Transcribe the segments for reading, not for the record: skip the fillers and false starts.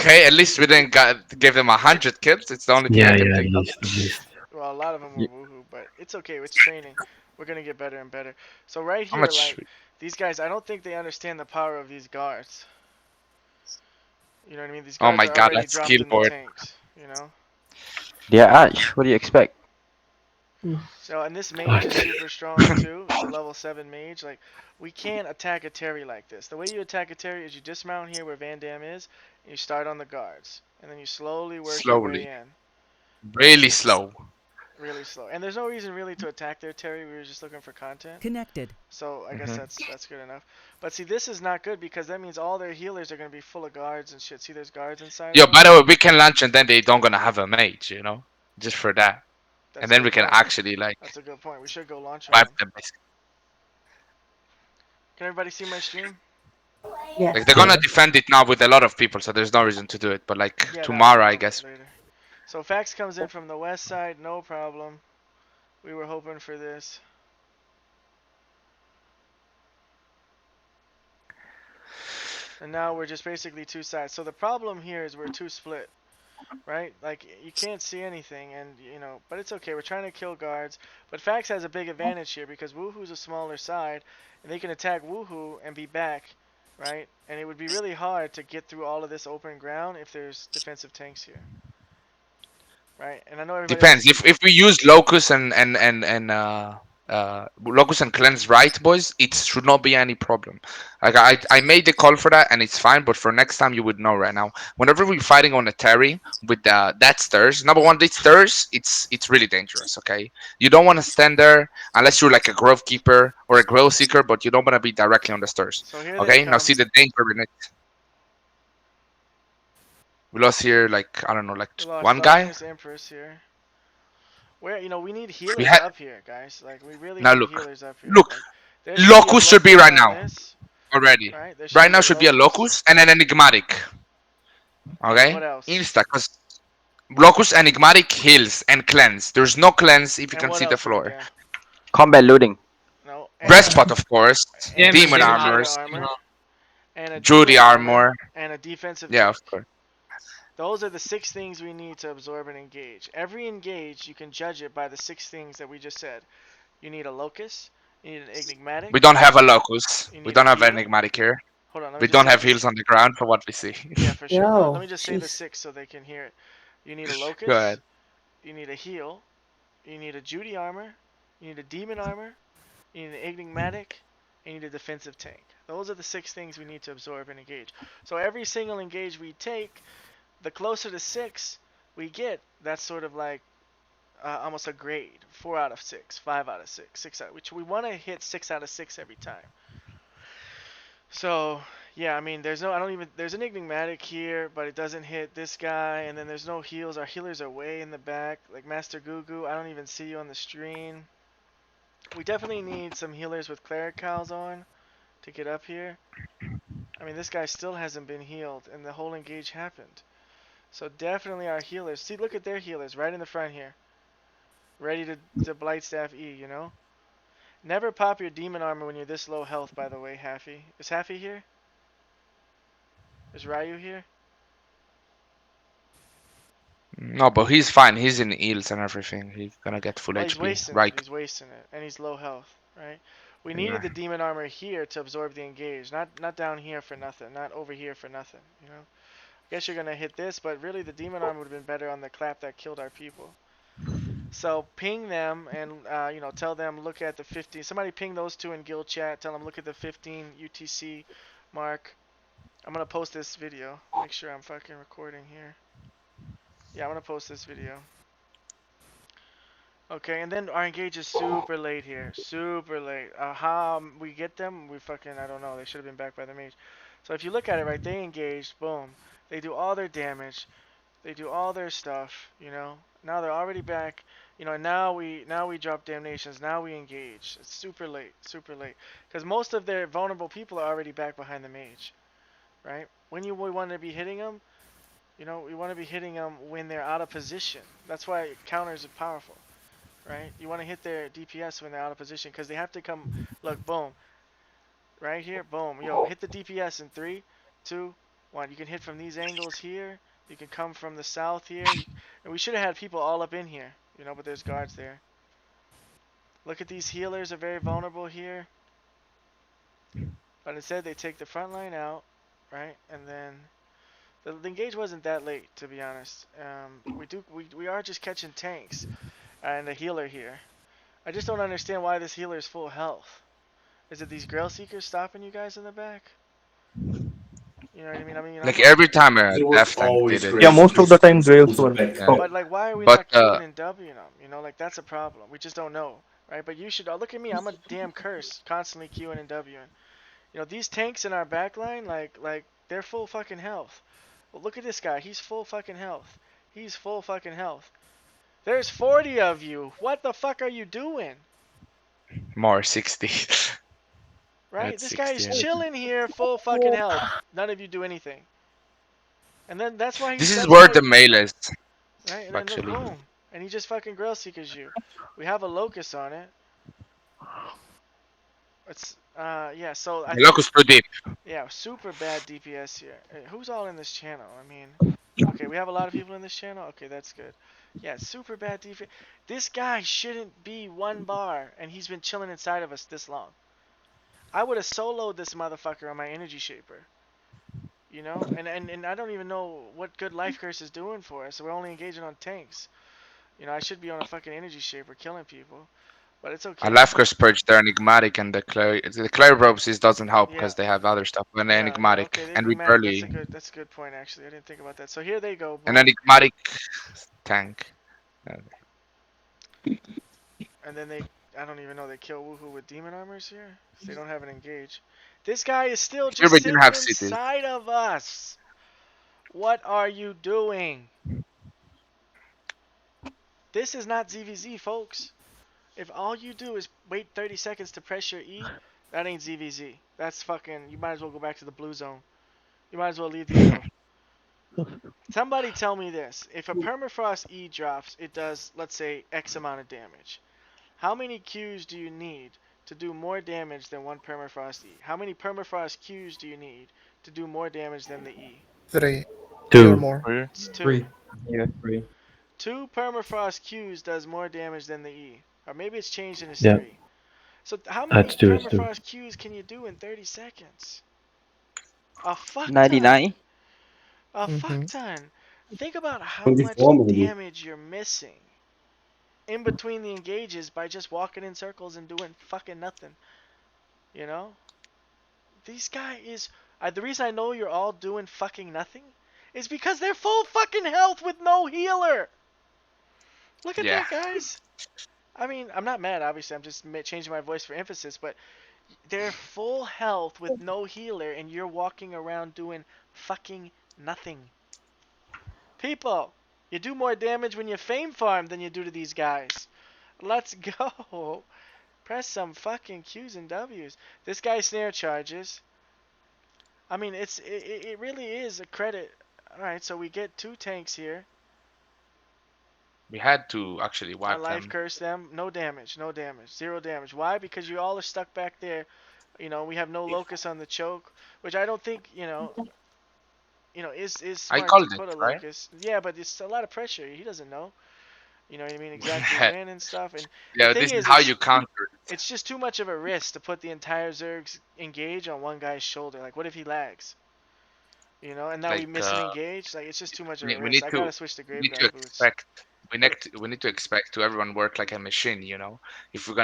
Okay, at least we didn't give them 100 kills. It's the only thing I Yeah, can yeah, at think of. least, at least. Well, a lot of them were Yeah. woohoo, but it's okay. It's training. We're gonna get better and better. So right How here, much? like these guys, I don't think they understand the power of these guards. You know what I mean? These Oh guards my are god, already that's dropped skill in the board. tanks. You know. Yeah, Ash, what do you expect? So and this mage is Fuck. super strong too. It's a level 7 mage. Like we can't attack a Terry like this. The way you attack a Terry is you dismount here where Van Dam is, and you start on the guards, and then you slowly work your way Slowly, in. Right? really slow. Really slow. And there's no reason really to attack their Terry. We were just looking for content. Connected. So I guess Hmm. that's good enough. But see, this is not good because that means all their healers are gonna be full of guards and shit. See, there's guards inside of Yo, them. by the way, we can launch and then they don't gonna have a mage, just for that, and That's a then we good can point. actually like That's a good point. We should go launch on wipe them. them. Can everybody see my stream? Like they're Yes. gonna Yeah. defend it now with a lot of people, so there's no reason to do it. But like Yeah, no, we tomorrow, can I do it guess. later. So Fax comes in from the west side, no problem. We were hoping for this. And now we're just basically two sides. So the problem here is we're too split, right? Like you can't see anything, and but it's okay. We're trying to kill guards, but Fax has a big advantage here because Woohoo's a smaller side, and they can attack Woohoo and be back, right? And it would be really hard to get through all of this open ground if there's defensive tanks here, right? And I know everybody Depends. likes. If we use locus and locus and cleanse right, boys, it should not be any problem. Like I made the call for that and it's fine. But for next time, you would know right now. Whenever we're fighting on a terry with that stairs, number one, these stairs, it's really dangerous. Okay, you don't want to stand there unless you're like a grove keeper or a grove seeker, but you don't want to be directly on the stairs. So here they Okay, now come. see the danger in it. We lost here like I don't know, like We lost one guy. Darkness Empress here. Where we need We healers had up here, guys. Like we really now need look, healers up here. look. Like there should be a Locus should be locus right on now this, already. right? There should Right be now a should be a locus, locus and an enigmatic. and what Okay, else? insta because locus, enigmatic, heals and cleanse. There's no cleanse if you And can what see the else, Van floor. Dam? Combat looting. No, Breastplate, of course. and a Damage Demon is Judy higher. armors. armor, and a Judy demon armor, armor. and a defensive Yeah, of tank. course. Those are the 6 things we need to absorb and engage. Every engage, you can judge it by the 6 things that we just said. You need a locus, you need an enigmatic, We don't have a locus. you We need a don't have healer. enigmatic here. Hold on, let me We just don't say have this. heals on the ground for what we see. Yeah, for sure. Let Yo, me just say the jeez. 6 so they can hear it. You need a Go locus, ahead. you need a heal, you need a Judy armor, you need a demon armor, you need an enigmatic, and you need a defensive tank. Those are the 6 things we need to absorb and engage. So every single engage we take, the closer to 6 we get, that's sort of like almost a grade. 4 out of 6, 5 out of 6, 6 out, which we want to hit 6 out of 6 every time. So yeah, I mean, there's an enigmatic here, but it doesn't hit this guy, and then there's no heals. Our healers are way in the back, like Master Gugu. I don't even see you on the stream. We definitely need some healers with cleric cows on to get up here. I mean, this guy still hasn't been healed, and the whole engage happened. So definitely our healers. See, look at their healers right in the front here, ready to blight staff E. Never pop your demon armor when you're this low health. By the way, Haffy. Is Haffy here? Is Ryu here? No, but he's fine. He's in heals and everything. He's gonna get full Well, he's HP. wasting it. Right. He's wasting it, and he's low health, right? We needed Yeah. the demon armor here to absorb the engage, not down here for nothing, not over here for nothing. I guess you're gonna hit this, but really the demon armor would have been better on the clap that killed our people. So ping them and tell them look at the 15. Somebody ping those two in guild chat. Tell them look at the 15 UTC mark. I'm gonna post this video. Make sure I'm fucking recording here. Yeah, I'm gonna post this video. Okay, and then our engage is super late here. Super late. How we get them, we fucking, I don't know. They should have been back by the mage. So if you look at it, right, they engaged, boom. They do all their damage. They do all their stuff. Now they're already back. And now we drop damnations. Now we engage. It's super late, super late. Because most of their vulnerable people are already back behind the mage, right? When we want to be hitting them, we want to be hitting them when they're out of position. That's why counters are powerful. Right? You want to hit their DPS when they're out of position because they have to come. Look, boom, right here, boom. Yo, hit the DPS in 3, 2, One, you can hit from these angles here. You can come from the south here. And we should have had people all up in here, but there's guards there. Look at these healers are very vulnerable here. But instead they take the front line out, right? And then the engage wasn't that late, to be honest. We are just catching tanks and a healer here. I just don't understand why this healer is full health. Is it these Grail Seekers stopping you guys in the back? You know what I mean? I mean, I'm Like looking. every time a There was death tank did always it. Yeah, Grail most of the Seekers time Grails who's a were. bad Yeah. guy. But like, why are we But not queuing and Wing them? Like that's a problem. We just don't know, right? But you should. Look at me. I'm a damn curse, constantly queuing and Wing. These tanks in our backline, like they're full fucking health. Well, look at this guy. He's full fucking health. He's full fucking health. There's 40 of you. What the fuck are you doing? more 60. Right? That's This guy 60. is chilling here, full fucking health. None of you do anything. And then that's why This he's. is That's where why. the mail is, Right? And then look, actually. boom. And he just fucking Grail Seekers you. We have a Locust on it. It's yeah. So I The think locus too deep. yeah, super bad DPS here. Who's all in this channel? I mean, okay, we have a lot of people in this channel. Okay, that's good. Yeah, super bad DPS. This guy shouldn't be 1 bar, and he's been chilling inside of us this long. I would have soloed this motherfucker on my energy shaper. And I don't even know what good life curse is doing for us. So we're only engaging on tanks. I should be on a fucking energy shaper killing people, but it's A okay. life curse purge, they're enigmatic, and the Clay ropes is doesn't help Yeah, because they have other stuff. But yeah. enigmatic, Okay, the and we enigmatic. That's a barely good. That's a good point actually. I didn't think about that. So here they go. an Boom. enigmatic tank. And then I don't even know, they kill Woohoo with demon armors here? 'Cause they don't have an engage. This guy is still Here just we didn't sitting have cities. inside of us. What are you doing? This is not ZVZ, folks. If all you do is wait 30 seconds to press your E, that ain't ZVZ. That's fucking, you might as well go back to the blue zone. You might as well leave the guild. Somebody tell me this. If a permafrost E drops, it does, let's say, X amount of damage. How many Qs do you need to do more damage than one permafrost E? How many permafrost Qs do you need to do more damage than the E? 3. 3 or Two. more. Three. It's two. Three. Yeah, three. Two permafrost Qs does more damage than the E. Or maybe it's changed and it's Yeah, three. So how many that's two. It's two. permafrost Qs can you do in 30 seconds? A fuck ton. 99. A fuck Mm-hmm. ton. Think about how much 24 maybe. damage you're missing in between the engages by just walking in circles and doing fucking nothing. You know? These guy is. The reason I know you're all doing fucking nothing is because they're full fucking health with no healer. Look at Yeah, that, guys. I mean, I'm not mad, obviously. I'm just changing my voice for emphasis, but they're full health with no healer, and you're walking around doing fucking nothing. People, you do more damage when you fame farm than you do to these guys. Let's go. Press some fucking Q's and W's. This guy snare charges. I mean, it really is a credit. All right, so we get 2 tanks here. we had to actually I wipe life them. curse them. No damage. No damage. 0 damage. Why? Because you all are stuck back there. We have no locus on the choke, which I don't think is I smart to called it, put a right? locus. Yeah, but it's a lot of pressure. He doesn't know. You know what I mean? Exactly when and stuff. And the Yeah, thing this is is, how you counter it. it's just too much of a risk to put the entire Zerg's engage on one guy's shoulder. Like, what if he lags? And now we Like miss an engage. Like, it's just too much of a we risk. need I to gotta switch to we need to Graveguard boots. expect we need to expect to everyone work like a machine, you know. If we're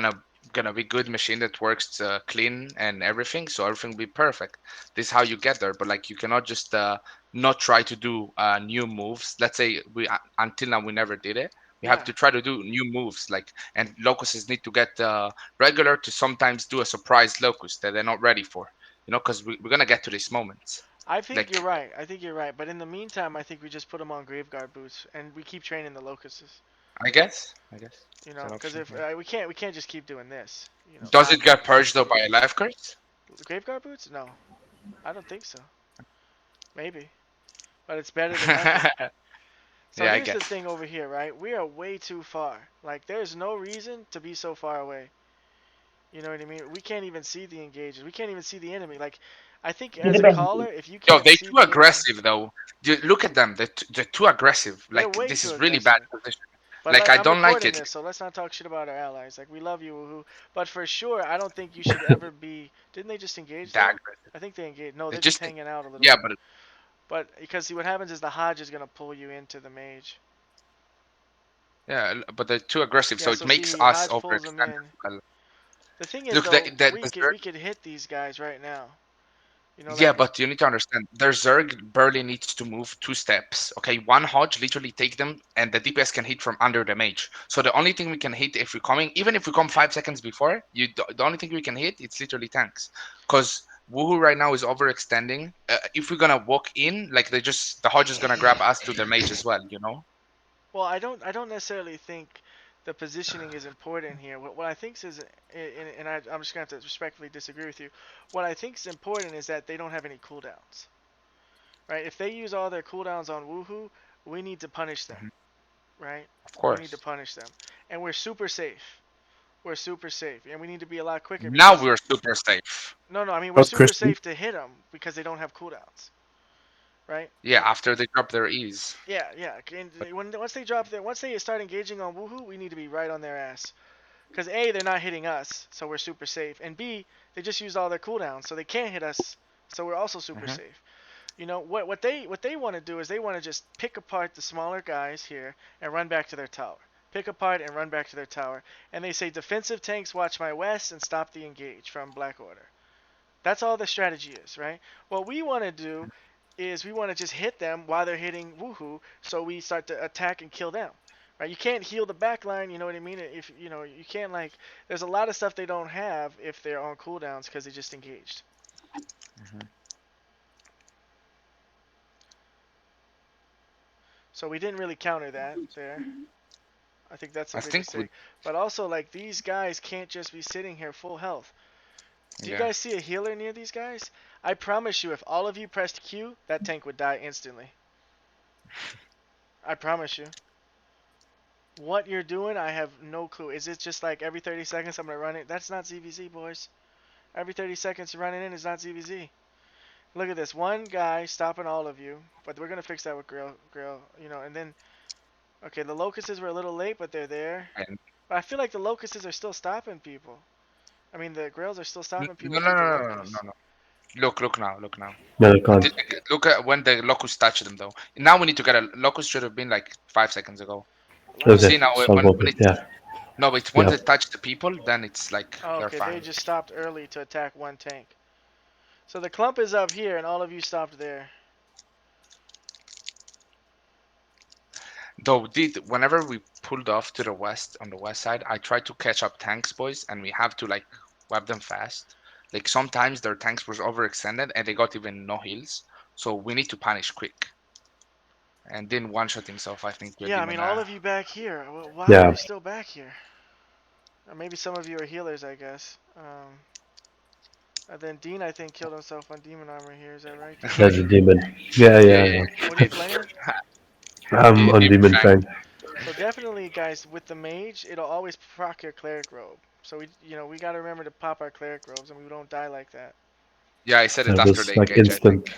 gonna be good machine that works clean and everything, so everything will be perfect. This is how you get there, but like you cannot just not try to do new moves. Let's say we until now we never did it. We have Yeah, to try to do new moves, like, and locusts need to get regular to sometimes do a surprise locust that they're not ready for, you know, because we're gonna get to these moments. I think you're Like, right. I think you're right. But in the meantime, I think we just put him on Graveguard boots and we keep training the locusts. I guess it's an Because option. if Yeah. we can't just keep doing this. Does it get purged though by a life curse? Graveguard boots? No, I don't think so. Maybe, but it's better than nothing. So Yeah, I here's the guess. thing over here, right? We are way too far. Like, there's no reason to be so far away. You know what I mean? We can't even see the engages. We can't even see the enemy. Like, I think It as a depends. caller, if you Yo, can't they see too beyond, aggressive though. Look at them. They're too aggressive. they're Like way this too is really bad aggressive. position. But Like I I'm don't like recording it. this, so let's not talk shit about our allies. Like we love you, woohoo. But for sure, I don't think you should ever be. Didn't they just engage That there? aggressive. I think they engaged. No, They they're just just hanging out a little yeah, bit. but But because see, what happens is the Hodge is gonna pull you into the mage. yeah, but they're too aggressive. Yeah, So it so makes see, us Hodge pulls them overextend in. as well. The thing is, Look, though, that the Zerg. we could hit these guys right now. You know, Yeah, like but you need to understand, their Zerg barely needs to move 2 steps. Okay, one Hodge literally take them, and the DPS can hit from under the mage. So the only thing we can hit if we're coming, even if we come 5 seconds before, the only thing we can hit it's literally tanks. Cause Woohoo right now is overextending. If we're gonna walk in, like the Hodge is gonna grab us to their mage as well. You know? well, I don't necessarily think the positioning is important here. What I think is, and I'm just gonna have to respectfully disagree with you. What I think is important is that they don't have any cooldowns, right? If they use all their cooldowns on Woohoo, we need to punish them, Mhm. right? Of We need to course. punish them, and we're super safe. We're super safe, and we need to be a lot quicker Now because we're super safe. no, I mean we're What's super Christian? safe to hit them because they don't have cooldowns, right? Yeah, after they drop their E's. Yeah, yeah. And when once they drop their, once they start engaging on Woohoo, we need to be right on their ass. Because A, they're not hitting us, so we're super safe. And B, they just used all their cooldowns, so they can't hit us, so we're also super Hmm. safe. You know what they want to do is they want to just pick apart the smaller guys here and run back to their tower. Pick apart and run back to their tower. And they say defensive tanks watch my west and stop the engage from Black Order. That's all the strategy is, right? What we want to do is we want to just hit them while they're hitting Woohoo, so we start to attack and kill them. Right? You can't heal the back line, you know what I mean? If you know, you can't like. There's a lot of stuff they don't have if they're on cooldowns because they just engaged. Hmm. So we didn't really counter that there. I think that's a I big think we mistake. But also, like these guys can't just be sitting here full health. Do you yeah. guys see a healer near these guys? I promise you, if all of you pressed Q, that tank would die instantly. I promise you. What you're doing, I have no clue. Is it just like every 30 seconds I'm gonna run it? That's not ZVZ, boys. Every 30 seconds running in is not ZVZ. Look at this, one guy stopping all of you, but we're gonna fix that with Grill, you know. And then, okay, the locusts were a little late, but they're there. And But I feel like the locusts are still stopping people. I mean, the Grails are still stopping people no, no, through the no, no, no, no, locusts. no. Look now, look now. No, I can't. Look at when the locust touched them though. Now we need to get a locust should have been like 5 seconds ago. You Okay, see now solve when open. it's Yeah, no, it's when yeah. they touch the people, then it's like Oh, they're okay, they fine. just stopped early to attack one tank. So the clump is up here, and all of you stopped there. Though did whenever we pulled off to the west on the west side, I tried to catch up tanks, boys, and we have to like web them fast. Like sometimes their tanks was overextended and they got even no heals. So we need to punish quick. And then one shot himself, I think we're Yeah, I mean, all gonna of you back here. Why are Yeah, you still back here? Or maybe some of you are healers, I guess. And then Dean, I think, killed himself on demon armor here. Is that right, Dean? there's a demon. Yeah, yeah, yeah, yeah, What are you yeah. playing? I'm on Demon demon Fang. fang. So definitely, guys, with the mage, it'll always proc your cleric robe. So we gotta remember to pop our cleric robes, and we don't die like that. Yeah, I said it That after was the like engage, I think. instant.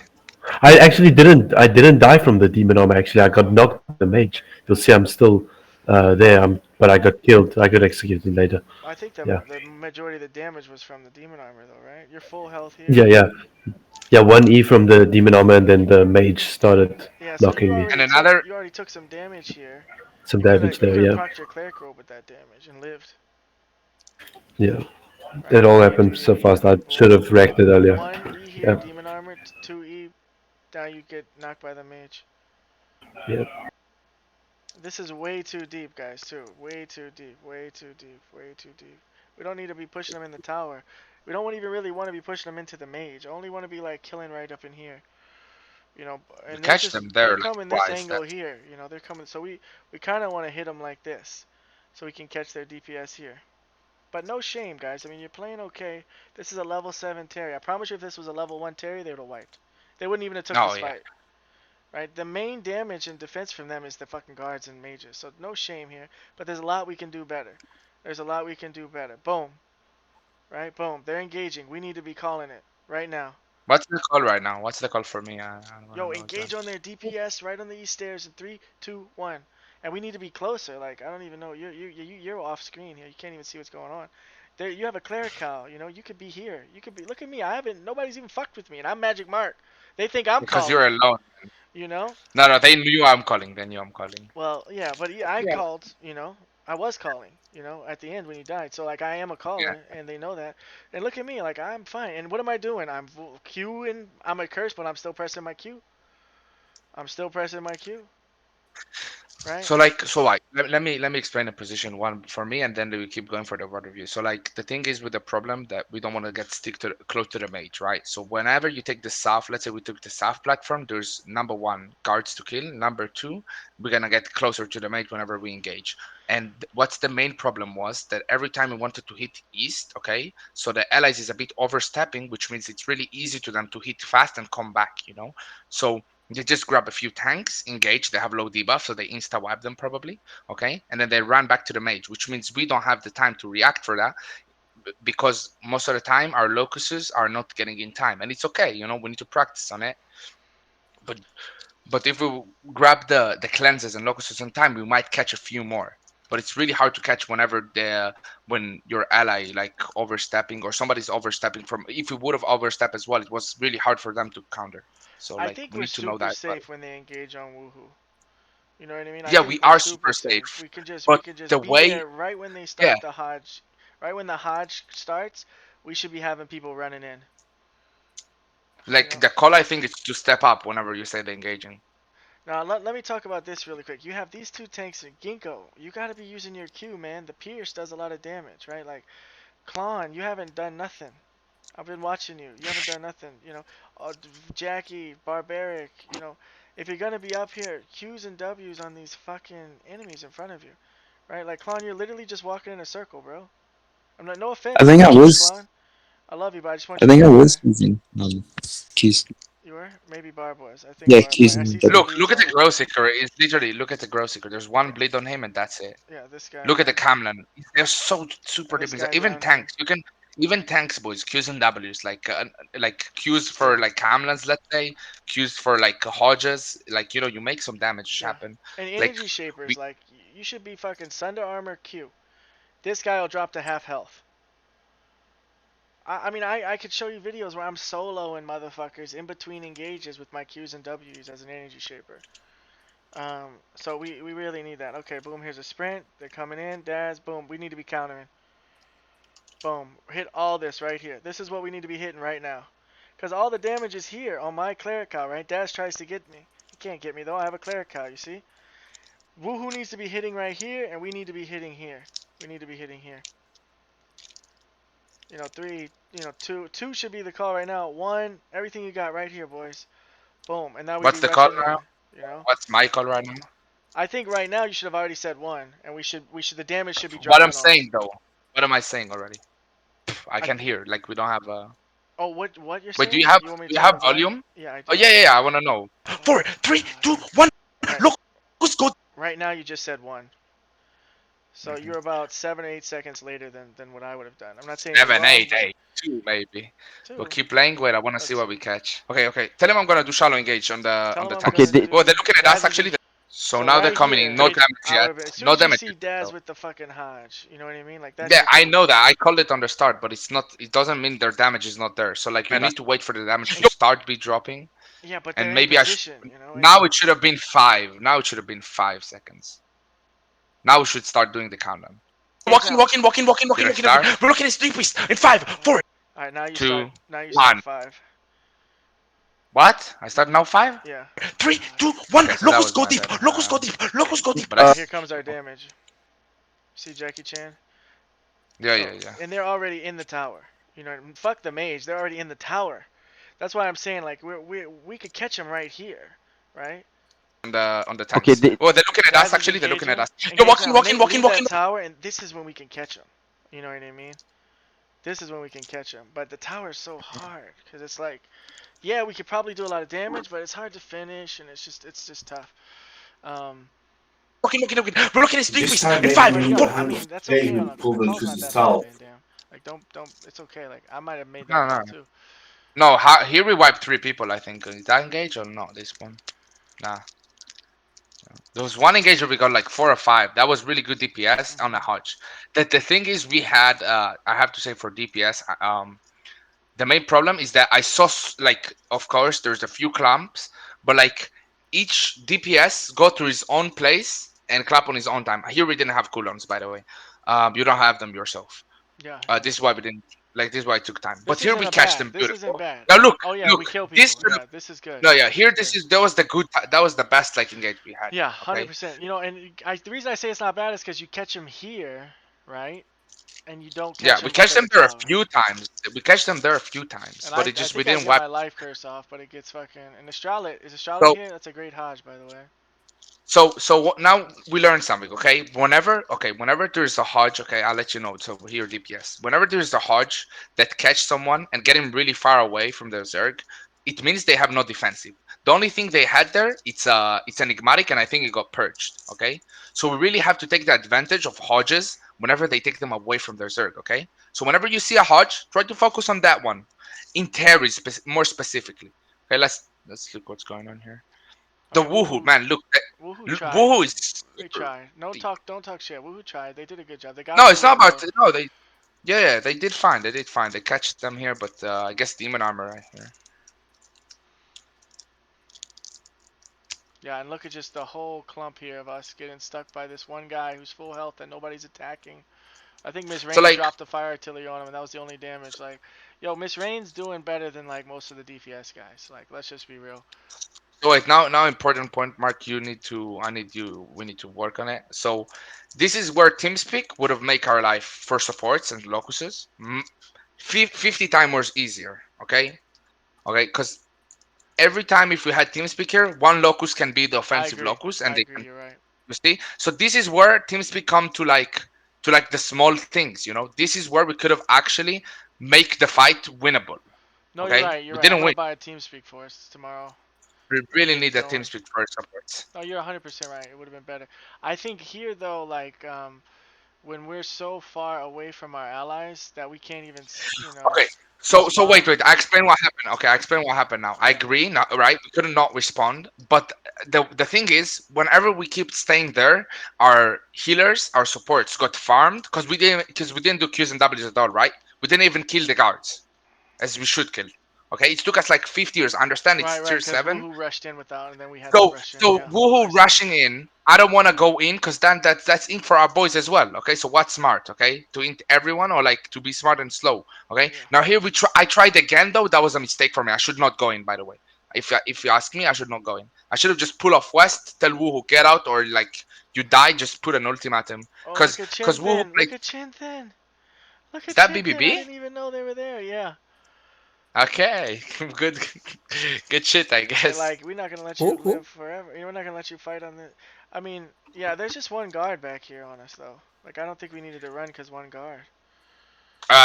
I actually didn't. I didn't die from the demon armor. Actually, I got knocked by the mage. You'll see, I'm still there. But I got killed. I got executed later. I think Yeah, the majority of the damage was from the demon armor, though, right? You're full health yeah, here. yeah, yeah. One E from the demon armor, and then the mage started Yeah, so knocking me. And another you already took some damage here. Some damage You there. could have Yeah, procced your cleric robe with that damage and lived. yeah. Right, It one all damage happened would have so you fast. dead. I should Boom. have wrecked it earlier. One E here, Yeah, demon armor. Two E, now you get knocked by the mage. yeah. This is way too deep, guys, too. Way too deep, way too deep, way too deep. We don't need to be pushing them in the tower. We don't even really want to be pushing them into the mage. I only want to be like killing right up in here. You know, we and catch them they're there like coming this twice. angle That's here. You know, they're coming. So we kind of want to hit them like this, so we can catch their DPS here. But no shame, guys. I mean, you're playing okay. This is a level 7 Terry. I promise you, if this was a level 1 Terry, they would have wiped. They wouldn't even have took oh this yeah. fight. Right? The main damage and defense from them is the fucking guards and mages. So no shame here. But there's a lot we can do better. There's a lot we can do better. Boom. Right? Boom. They're engaging. We need to be calling it right now. What's the call right now? What's the call for me? I want to Yo, know as well. engage on their DPS right on the east stairs in three, two, one. And we need to be closer. Like I don't even know. You're off screen here. You can't even see what's going on. There, you have a clerical. You know, you could be here. You could be. Look at me. I haven't. Nobody's even fucked with me, and I'm Magic Mark. They think I'm Because you're calling. alone. You know. No, no, they knew I'm calling. They knew I'm calling. Well, yeah, but yeah, I Yeah. called. You know, I was calling. You know, at the end when you died. So like I am a Yeah. caller, and they know that. And look at me. Like I'm fine. And what am I doing? I'm queuing. I'm a curse, but I'm still pressing my Q. I'm still pressing my Q. Right. So like, so like, let me explain the position one for me, and then we keep going for the word review. So like, the thing is with the problem that we don't want to get stick to close to the mage, right? So whenever you take the south, let's say we took the south platform, there's number one guards to kill. Number two, we're gonna get closer to the mage whenever we engage. And what's the main problem was that every time we wanted to hit east, okay, so the allies is a bit overstepping, which means it's really easy to them to hit fast and come back, you know. So you just grab a few tanks, engage, they have low debuff, so they insta wipe them probably, okay? And then they run back to the mage, which means we don't have the time to react for that because most of the time our locuses are not getting in time. And it's okay, you know, we need to practice on it. But if we grab the cleanses and locuses in time, we might catch a few more. But it's really hard to catch when your ally like overstepping or somebody's overstepping from if we would have overstepped as well, it was really hard for them to counter. So I like think we we're need to know super that. But safe when they engage on Woohoo. You know what I mean? I yeah, we think we're are super super safe. safe. We But can the just be way, there right when they yeah, start the Hodge. Right when the Hodge starts, we should be having people running in. You like know. the call, I think it's to step up whenever you say the engaging. Now let me talk about this really quick. You have these two tanks in Ginkgo. You gotta be using your Q, man. The Pierce does a lot of damage, right? Like Klon, you haven't done nothing. I've been watching you. You haven't done nothing. You know, Jackie, Barbaric. You know, if you're gonna be up here, Q's and W's on these fucking enemies in front of you, right? Like Klon, you're literally just walking in a circle, bro. I'm not. No I offense, think I was. Klon. I love you, but I just want I you to think I know, was brother. using keys. You were maybe Barb was. I think Yeah, Barb. keys Like I in see some W. Look bleeds at the on him. grow seeker. It's literally look at the grow seeker. There's one Yeah, bleed on him and that's it. yeah. This guy, Look at the man, Camlan. They're so super and deep this inside. guy Even down here. tanks. You can even tanks, boys. Qs and Ws. Like Qs Yeah, for like Camlans, let's say. Qs for like Hodges. Like you make some damage yeah. happen. And Like energy we, shapers, like you should be fucking Sunder Armor Q. This guy will drop to half health. I mean, I could show you videos where I'm soloing motherfuckers in between engages with my Qs and Ws as an energy shaper. So we really need that. Okay, boom, here's a sprint. They're coming in. Daz, boom. We need to be countering. Boom. Hit all this right here. This is what we need to be hitting right now. Because all the damage is here on my Clerical, right? Daz tries to get me. He can't get me, though. I have a Clerical, you see? Woohoo needs to be hitting right here, and we need to be hitting here. We need to be hitting here. You know, three, you know, two should be the call right now. One, everything you got right here, boys. Boom. And now we what's be the call rushing in, now? you know? What's my call right now? I think right now you should have already said one, and the damage should be What I'm dropping off. saying though. What am I saying already? I I can hear. Like we don't have a. Oh, what you're Wait, do you saying? have You want me to do you turn have the volume? volume? Yeah, I Oh do. yeah. I want to know. Oh Four, my three, two, god. one. Right. Locust go. Right now you just said one. So Mhm. you're about 7 or 8 seconds later than what I would have done. I'm not saying you're Seven, wrong, eight, but eight, two maybe. But two. keep playing. Wait, I want to see Let's what we see. catch. Okay. Tell him I'm gonna do shallow engage on Tell the him I'm Okay, gonna tanks. the, Oh, they're do looking at us Daz is in. actually. So So now they're right coming in. here, No damage I would yet. have. As soon No as you damage see yet, Daz though. with the fucking Hodge, you know what I mean? Like that's Yeah, your I cue. know that. I called it on the start, but it's not. It doesn't mean their damage is not there. So like you need to wait for the damage to start be dropping, Yeah, but they're and in maybe I should. position, you know, Now it should have been five. Now it should have been 5 seconds. Now we should start doing the countdown. here's how. Did I start? We're looking at deepest in five, four. All right, now you start. Two, Now you start one. five. What? I start now 5? Yeah. Three, God. two, one. Okay, so that Locust was go my deep. bad. Locust go deep. Locust go deep. But All I. right, here comes our damage. See Jackie Chan. So, Yeah. and they're already in the tower. You know, fuck the mage. They're already in the tower. That's why I'm saying like we could catch them right here, right? On the okay, tanks. Oh, they're looking at us. Daz is Actually, they're looking at engaging. us. You're Engage walking, now. walking, walking, Leave that walking. tower, and this is when we can catch them. You know what I mean? This is when we can catch them. But the tower is so hard because it's like, yeah, we could probably do a lot of damage, but it's hard to finish, and it's just tough. Um, Walking. We're looking at This deepest time in yeah, maybe five, we but need yo, to four. I have mean that's okay playing on the improvement call's to not the that bad, south. Van Dam. Like don't it's okay. Like I might have made that No. call too. No, here we wiped 3 people. I think is that engage or not? This one, nah. There was one engage where we got like 4 or 5. That was really good DPS on the Hmm. Hodge. That the thing is, we had. I have to say for DPS, the main problem is that I saw like, of course, there's a few clamps, but like each DPS go to his own place and clap on his own time. Here we didn't have cooldowns, by the way. You don't have them yourself. Yeah, yeah. This is why we didn't like. This is why it took time. But This here isn't we a catch bad. them This isn't beautiful. bad. Now look, Oh yeah, look. we kill This people. should Yeah, have. this is good. No, yeah. This is Here, good. this is that was the good. That was the best like engage we had. Yeah, hundred Okay. percent. And the reason I say it's not bad is because you catch them here, right? And you don't Yeah, catch we them up catch at them the there a tower. few times. We catch them there a few times, And but I it I just we think I didn't get wipe. my life curse off, but it gets fucking. And Astrale is Astrale So here? That's a great Hodge, by the way. now we learn something, okay? Whenever there's a Hodge, okay, I'll let you know. So here, DPS. Whenever there's a Hodge that catch someone and get him really far away from their Zerg, it means they have no defensive. The only thing they had there, it's enigmatic, and I think it got purged. Okay, so we really have to take the advantage of Hodges whenever they take them away from their Zerg. Okay, so whenever you see a Hodge, try to focus on that one, in Terry more specifically. Okay, let's look what's going on here. The Okay, woohoo, Woohoo. man, look, Woohoo tried. woohoo is They super tried. No deep. talk. Don't talk shit. Woohoo tried. They did a good job. They got No, him it's really not about low. no. They yeah, they did fine. They did fine. They catch them here, but I guess demon armor right here. Yeah, and look at just the whole clump here of us getting stuck by this one guy who's full health and nobody's attacking. I think Miss So Rain like, dropped the fire artillery on him, and that was the only damage. Like, yo, Miss Rain's doing better than like most of the DPS guys. Like, let's just be real. so wait, now important point, Mark. You need to. I need you. We need to work on it. So this is where TeamSpeak would have make our life for supports and locuses 50 times more easier. Okay, because every time if we had TeamSpeak here, one locus can be the I offensive agree. locus, and I they agree. can. You're right. You see, so this is where TeamSpeak come to like the small things. This is where we could have actually make the fight winnable. No, you're Okay, right. You're we right. I'm didn't gonna win. buy a TeamSpeak for us tomorrow We and really get it need a going. TeamSpeak for supports. No, you're 100% right. It would have been better. I think here though, like when we're so far away from our allies that we can't even, Okay. So respond. wait. I explain what happened. Okay, I explain what happened now. I Yeah. agree. Not, right? We couldn't not respond. But the thing is, whenever we keep staying there, our healers, our supports got farmed because we didn't do Qs and Ws at all, right? We didn't even kill the guards as we should kill. Okay, it took us like 50 years. I understand Right, it's right. tier Because 7. Woohoo rushed in without, and then we had to So rush in. so Yeah, I woohoo see. rushing in. I don't want to go in because then that's in for our boys as well. Okay, so what's smart? Okay, to int everyone or like to be smart and slow. Okay, Yeah. now here we try. I tried again though. That was a mistake for me. I should not go in. By the way, if you ask me, I should not go in. I should have just pull off west, tell woohoo get out, or like you die. Just put an ultimatum. Oh, Cause look at Chin cause woohoo Thin. like Look at Chin Thin. Look is at that Chin Thin. I BBB? didn't even know they were there. Yeah. Okay, good good shit I They're guess. like, we're not gonna let you Who, live who? forever. We're not gonna let you fight on the. I mean, yeah. There's just one guard back here on us though. Like, I don't think we needed to run because one guard.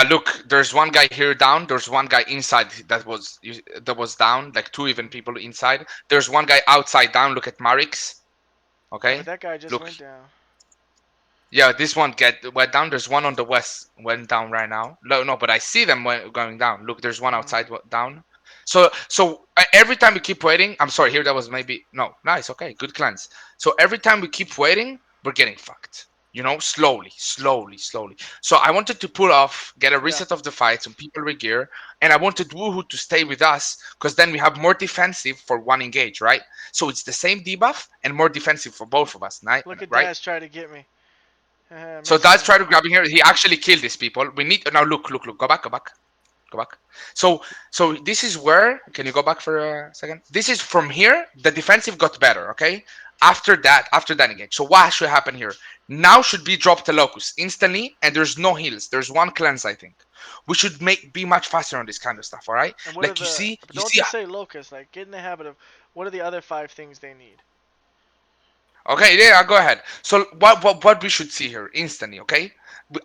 Look, there's one guy here down. There's one guy inside that was down. Like two even Hmm. people inside. There's one guy outside down. Look at Marix. Yeah, but Okay. that guy just Look. went down. Yeah, this one went down. There's one on the west went down right now. No, no, but I see them going down. Look, there's one Hmm. outside down. So every time we keep waiting, I'm sorry. Here that was maybe no. Nice. Okay, good cleanse. So every time we keep waiting, we're getting fucked. Slowly, slowly, slowly. So I wanted to pull off, get a Yeah. reset of the fight, some people regear, and I wanted Woohoo to stay with us because then we have more defensive for one engage, right? So it's the same debuff and more defensive for both of us, right? Look at Right? Daz try to get me. So Missed that's him. try to grab him here. He actually killed these people. We need now. Look, look, look. Go back, go back, go back. So this is where. Can you go back for a second? This is from here. The defensive got better. Okay. After that engage. So what should happen here? Now should be drop the locus instantly, and there's no heals. There's one cleanse. I think we should be much faster on this kind of stuff. All right. And what are Like you the? see, But you don't see. just say locust. Like, get in the habit of. What are the other 5 things they need? Okay, yeah, go ahead. So what we should see here instantly, okay?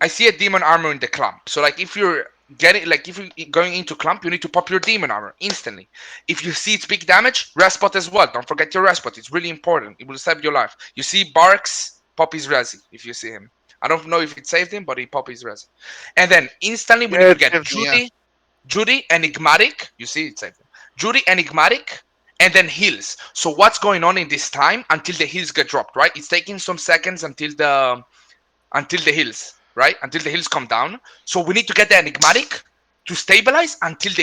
I see a demon armor in the clump. So like if you're if you're going into clump, you need to pop your demon armor instantly. If you see it's big damage, rest spot as well. Don't forget your rest spot. It's really important. It will save your life. You see Barks pop his resi if you see him. I don't know if it saved him, but he pop his resi. And then instantly we need Yeah, to it get saved me. Yeah. Judy, enigmatic. You see, it's like Judy, enigmatic, and then heals. So what's going on in this time until the heals get dropped? Right? It's taking some seconds until the hills, right? Until the hills come down. So we need to get the enigmatic to stabilize until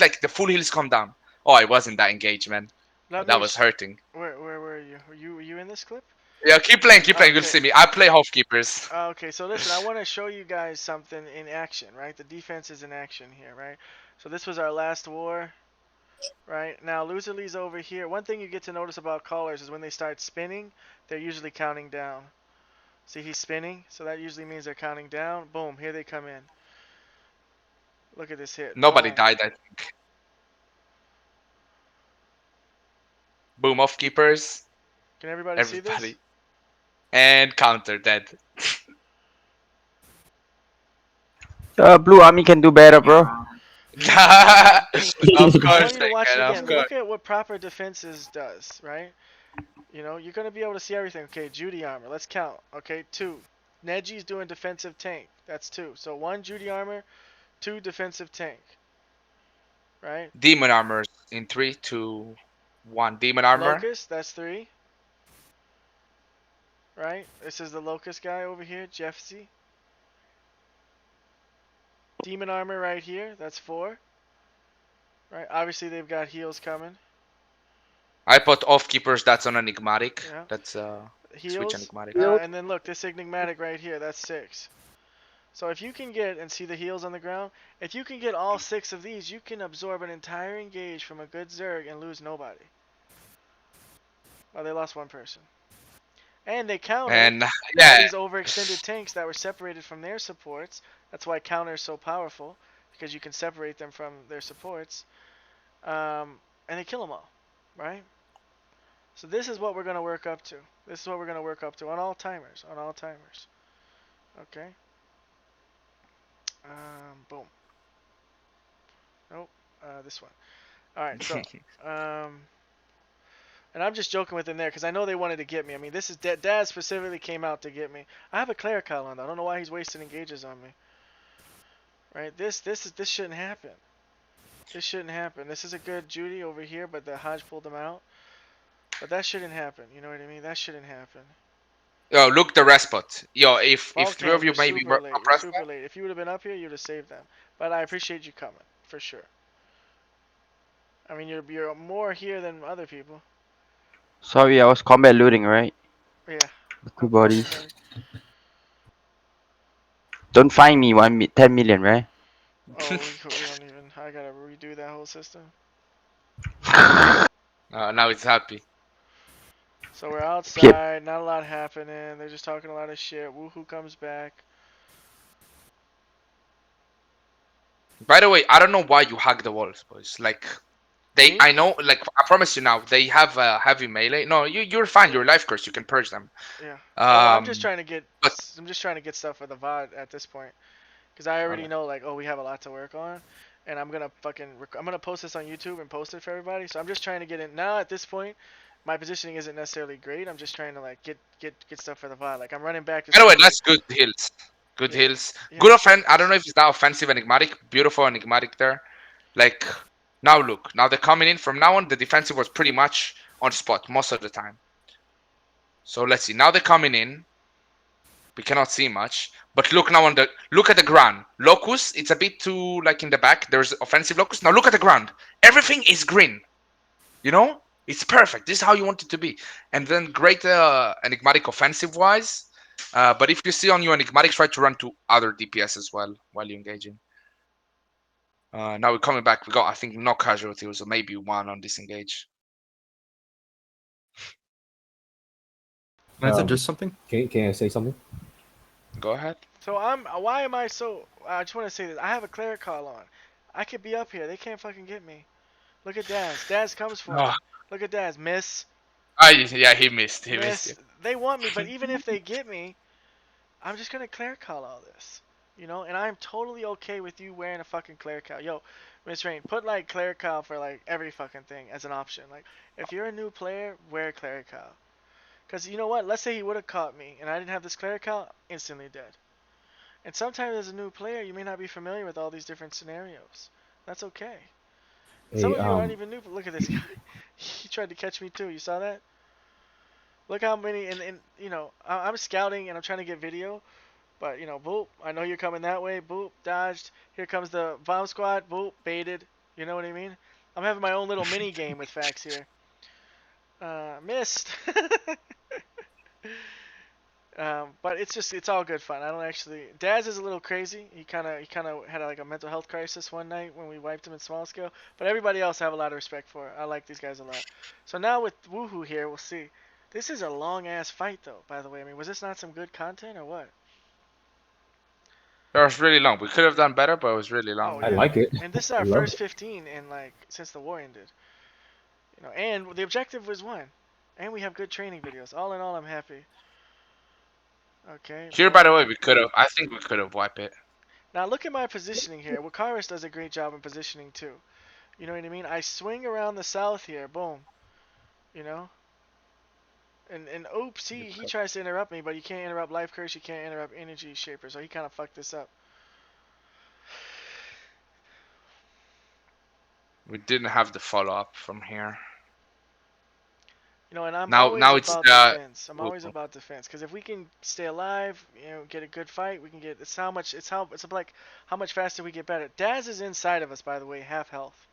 like the full hills come down. Oh, it wasn't that engagement. Let That me. was hurting. Where were you? Were you in this clip? Yeah, keep playing, keep playing. You'll Okay. see me. I play Hofkeepers. Okay, so listen, I want to show you guys something in action, right? The defense is in action here, right? So this was our last war, right? Now Loserly's over here. One thing you get to notice about callers is when they start spinning, they're usually counting down. See, he's spinning, so that usually means they're counting down. Boom, here they come in. Look at this hit. Nobody Boom. died, I think. Boom, Hofkeepers. Can everybody see this? Everybody. And counter dead. Blue Army can do better, bro. Of I want course you to they watch can, it of again. course. Look at what proper defenses does, right? You know, you're going to be able to see everything. Okay, Judy armor. Let's count. Okay, 2. Neji's doing defensive tank. That's 2. So 1 Judy armor, 2 defensive tank. Right? Demon armors in 3, 2, 1. Demon armor. Locust, that's 3. Right? This is the Locust guy over here, Jeffsy. Demon armor right here, that's 4. Right? Obviously they've got heals coming. I put Hofkeepers, that's on enigmatic. Yeah. That's switch Heals. enigmatic. And then look, this enigmatic right here, that's 6. So if you can get, and see the heals on the ground, if you can get all 6 of these, you can absorb an entire engage from a good Zerg and lose nobody. Oh, they lost 1 person. And they countered And all yeah, these overextended tanks that were separated from their supports. That's why counter is so powerful, because you can separate them from their supports. And they kill them all, right? So this is what we're going to work up to. This is what we're going to work up to on all timers, on all timers. Okay. Boom. Nope. This one. All right. So, and I'm just joking with them there because I know they wanted to get me. I mean, this is Dad specifically came out to get me. I have a clerical on. I don't know why he's wasting engages on me. Right? This shouldn't happen. This shouldn't happen. This is a good Judy over here, but the Hodge pulled him out. But that shouldn't happen. You know what I mean? That shouldn't happen. yo, look the rest spot. Yo, if 3 Vulcan, of you you're maybe super late. You're oppress super late. If you would have been up here, you'd have saved them. But I appreciate you coming for sure. I mean, you're more here than other people. Sorry, I was combat looting, right? Yeah. Two No problem, bodies. Terry. Don't find me 10 million, right? Oh, we don't even. I gotta redo that whole system. now it's happy. So we're Yep. outside. Not a lot happening. They're just talking a lot of shit. Woohoo comes back. By the way, I don't know why you hug the walls, boys. Like Me? I know, like I promise you now, they have a heavy melee. No, you're fine. You're life curse. You can purge them. Yeah. Well, I'm just Um, trying to get. but I'm just trying to get stuff for the VOD at this point. Because I already okay. know, like, oh, we have a lot to work on. And I'm gonna I'm gonna post this on YouTube and post it for everybody. So I'm just trying to get in now. At this point, my positioning isn't necessarily great. I'm just trying to like get stuff for the VOD. Like I'm running back just By the to way, do like that's good heals. Good yeah heals. yeah Good offense. I don't know if it's now offensive enigmatic. Beautiful enigmatic there. Like now, look. Now they're coming in. From now on, the defensive was pretty much on spot most of the time. So let's see. Now they're coming in. We cannot see much. But look now on the look at the ground. Locus, it's a bit too like in the back. There's offensive locus. Now look at the ground. Everything is green. You know? It's perfect. This is how you want it to be. And then great enigmatic offensive wise. But if you see on your enigmatic, try to run to other DPS as well while you're engaging. Now we're coming back. We got I think no casualties or maybe 1 on disengage. Can I Um, suggest something? can I say something? Go ahead. So why am I so? I just want to say this. I have a cleric call on. I could be up here. They can't fucking get me. Look at Daz. Daz comes for Oh, me. Look at Daz. Miss. yeah, he missed. He missed Miss. you. They want me, but even if they get me, I'm just gonna cleric call all this. You know, and I'm totally okay with you wearing a fucking clerical. Yo, Miss Rain, put like clerical for like every fucking thing as an option. Like, if you're a new player, wear clerical. Cause you know what? Let's say he would have caught me and I didn't have this clerical, instantly dead. And sometimes as a new player, you may not be familiar with all these different scenarios. That's okay. Some Hey, of you aren't even new. Look at this guy. He tried to catch me too. You saw that? Look how many. And you know, I'm scouting and I'm trying to get video. But you know, boop. I know you're coming that way. Boop. Dodged. Here comes the bomb squad. Boop. Baited. You know what I mean? I'm having my own little mini game with facts here. Missed. But it's just it's all good fun. I don't actually. Daz is a little crazy. He kind of had like a mental health crisis one night when we wiped him in small scale. But everybody else I have a lot of respect for. I like these guys a lot. So now with Woohoo here, we'll see. This is a long ass fight though. By the way, I mean, was this not some good content or what? That was really long. We could have done better, but it was really Oh long. I yeah, like it. and this is I our love first it. 15 in like since the war ended. You know, and the objective was one, and we have good training videos. All in all, I'm happy. Okay, Here, by the boom. way, we could have. I think we could have wiped it. Now look at my positioning here. Wakaris does a great job in positioning too. You know what I mean? I swing around the south here, boom. You know, and oops, he tries to interrupt me, but you can't interrupt life curse. You can't interrupt energy shaper. So he kind of fucked this up. We didn't have the follow up from here. You know, and I'm always Now it's about the. defense. I'm always about defense because if we can stay alive, you know, get a good fight, we can get. It's how much. It's like how much faster we get better. Daz is inside of us, by the way, half health.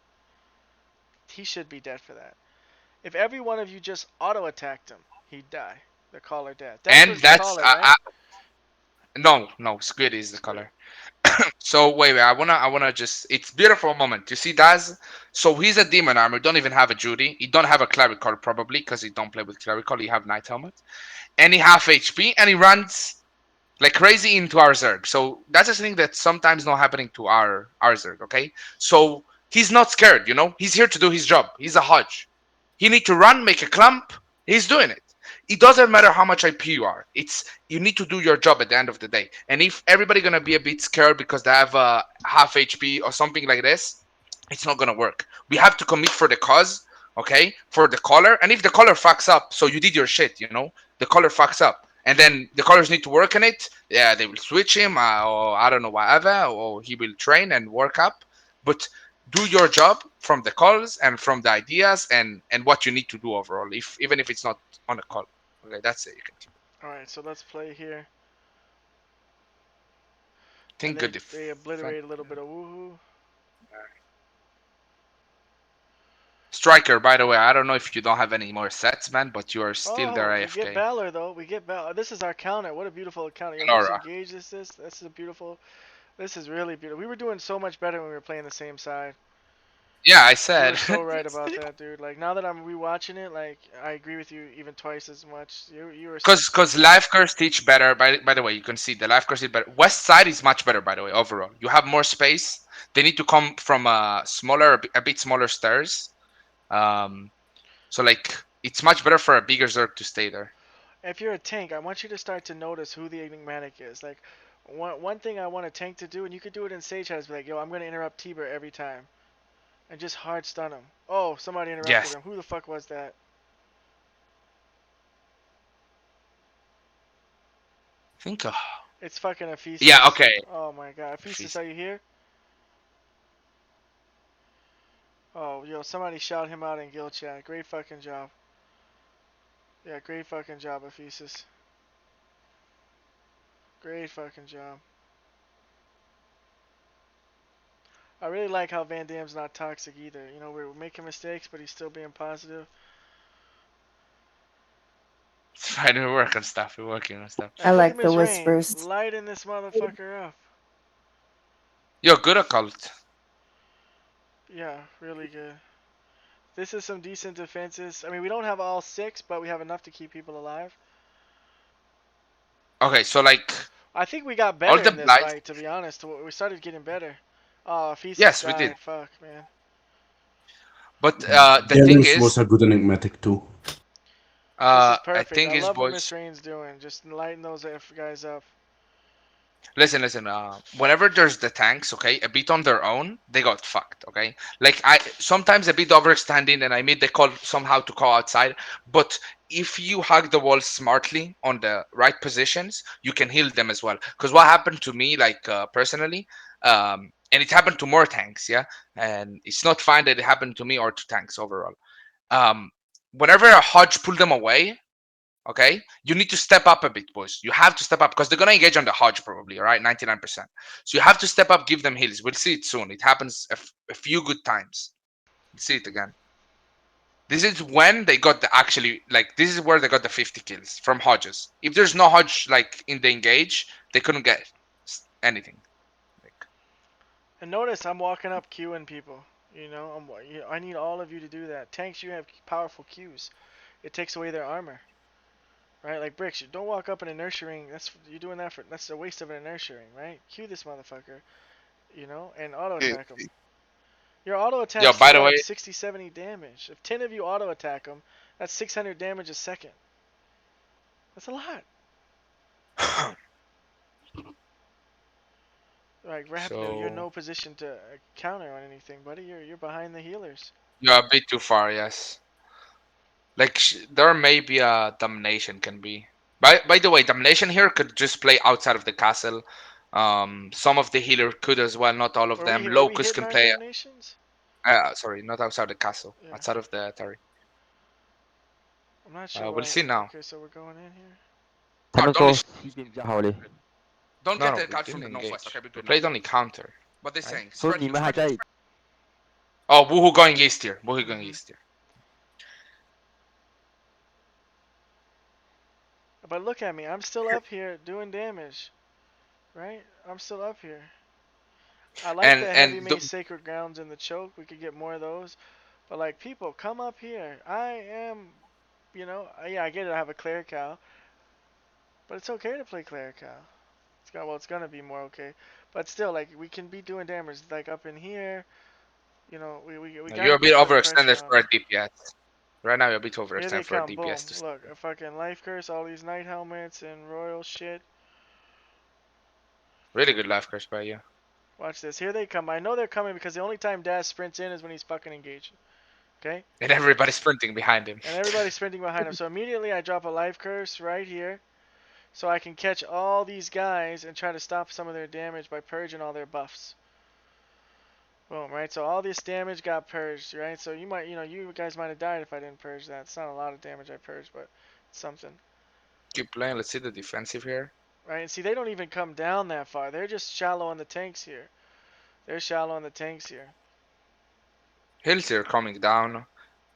He should be dead for that. If every one of you just auto attacked him, he'd die. The caller dead. Daz And was the that's caller, right? no, Squid is the color. So wait, I wanna just. It's beautiful moment. You see, Daz. So he's a demon armor. Don't even have a Judy. He don't have a clerical probably because he don't play with clerical. He have knight helmet, and he half HP, and he runs like crazy into our Zerg. So that's a thing that's sometimes not happening to our Zerg. Okay, so he's not scared. You know, he's here to do his job. He's a Hodge. He need to run, make a clump. He's doing it. It doesn't matter how much IP you are. It's you need to do your job at the end of the day. And if everybody gonna be a bit scared because they have half HP or something like this, it's not gonna work. We have to commit for the cause, okay, for the color. And if the color fucks up, so you did your shit, you know, the color fucks up, and then the colors need to work on it. Yeah, they will switch him, or I don't know, whatever, or he will train and work up. But do your job from the calls and from the ideas and what you need to do overall, if even if it's not on a call. Okay, that's it. You can All right, so let's play here. And think good they if obliterate a little bit of woohoo. striker. By the way, I don't know if you don't have any more sets, man, but you are still there Oh, we get AFK. Balor though. We get Balor. This is our counter. What a beautiful counter. Yo, who's Laura. engaged is this? This is a beautiful. This is really beautiful. We were doing so much better when we were playing the same side. Yeah, I You said. were so right about that, dude. Like now that I'm rewatching it, like I agree with you even twice as much. You were. Because life curse teach better. By the way, you can see the life curse is better. West side is much better. By the way, overall, you have more space. They need to come from a smaller, a bit smaller stairs. Um, so like it's much better for a bigger Zerg to stay there. If you're a tank, I want you to start to notice who the enigmatic is. Like one thing I want a tank to do, and you could do it in Sage Hat, is be like, yo, I'm gonna interrupt Tiber every time, and just hard stun him. Oh, somebody interrupted Yes, him. Who the fuck was that? I think. It's fucking Yeah. Ephesus. Okay. Oh my god. Ephesus, are you here? Oh, yo, somebody shout him out in guild chat. Great fucking job. Yeah, great fucking job, Ephesus. Great fucking job. I really like how Van Damme's not toxic either. You know, we're making mistakes, but he's still being positive. It's trying to work on stuff. We're working on stuff. I And look at like the Miss Rain. whispers. Lighting this motherfucker up. Yo, good occult. Yeah, really good. This is some decent defenses. I mean, we don't have all six, but we have enough to keep people alive. Okay, so like I think we got all better the in this blights. fight, to be honest. We started getting better. Oh, Thesis Yes, we did. died. Fuck, man. But the thing Darius is, was a good enigmatic too. This is I perfect. think I is love what Miss boys. Rain's doing. Just lighting those guys up. Listen. Whenever there's the tanks, okay, a bit on their own, they got fucked. Okay, like I sometimes a bit overextending, and I made the call somehow to call outside. But if you hug the walls smartly on the right positions, you can heal them as well. Because what happened to me, like personally, and it happened to more tanks, yeah. And it's not fine that it happened to me or to tanks overall. Um, whenever a Hodge pull them away, okay, you need to step up a bit, boys. You have to step up because they're gonna engage on the Hodge probably, all right, 99%. So you have to step up, give them heals. We'll see it soon. It happens a few good times. We'll see it again. This is when they got the actually like this is where they got the 50 kills from Hodges. If there's no Hodge like in the engage, they couldn't get anything. Like, And notice I'm walking up queuing people. I need all of you to do that. Tanks, you have powerful Qs. It takes away their armor, right? Like bricks, you don't walk up an inertia ring. You're doing that for that's a waste of an inertia ring, right? Q this motherfucker, and auto attack him. Your auto yo, attacks by do the like way, 60, 70 damage. If 10 of you auto attack him, that's 600 damage a second. That's a lot. Like Rapno, you're in so no position to counter on anything, buddy. You're behind the healers. you're a bit too far, yes. Like there may be a domination can be. By the way, domination here could just play outside of the castle. Some of the healer could as well, not all of them. Were we Locust hitting can our play. dominations? Sorry, not outside the castle, Yeah. outside of the terri. I'm not sure We'll why. see now. Okay, so we're going in here. Card تمام only. في جيم حوالي Don't No, get no, the we guard from didn't the engage. northwest. Okay, we We good now. played only counter. What they Right? saying? Spread صدني here, ما spread here. هجاي Oh, Woohoo going east here. Woohoo going east here. But look at me. I'm still up here doing damage. Right? I'm still up here. I like the heavy And mace sacred grounds and the choke. We could get more of those. But like people, come up here. Yeah, I get it. I have a clerical, but it's okay to play clerical. It's gonna be more okay. But still, like we can be doing damage like up in here. We you're gotta a be bit putting pressure overextended on for a them. DPS. Right now, you're a bit Here they overextended for a come. Boom. DPS. Just Look, a fucking life curse. All these knight helmets and royal shit. really good life curse by you. Watch this. Here they come. I know they're coming because the only time Daz sprints in is when he's fucking engaged. Okay? And everybody's sprinting behind him. And everybody's sprinting behind him. So immediately I drop a life curse right here. So I can catch all these guys and try to stop some of their damage by purging all their buffs. Boom, right? So all this damage got purged, right? So you guys might have died if I didn't purge that. It's not a lot of damage I purged, but it's something. Keep playing. Let's see the defensive here. Right? And see, they don't even come down that far. They're just shallow on the tanks here. They're shallow on the tanks here. Hills here coming down.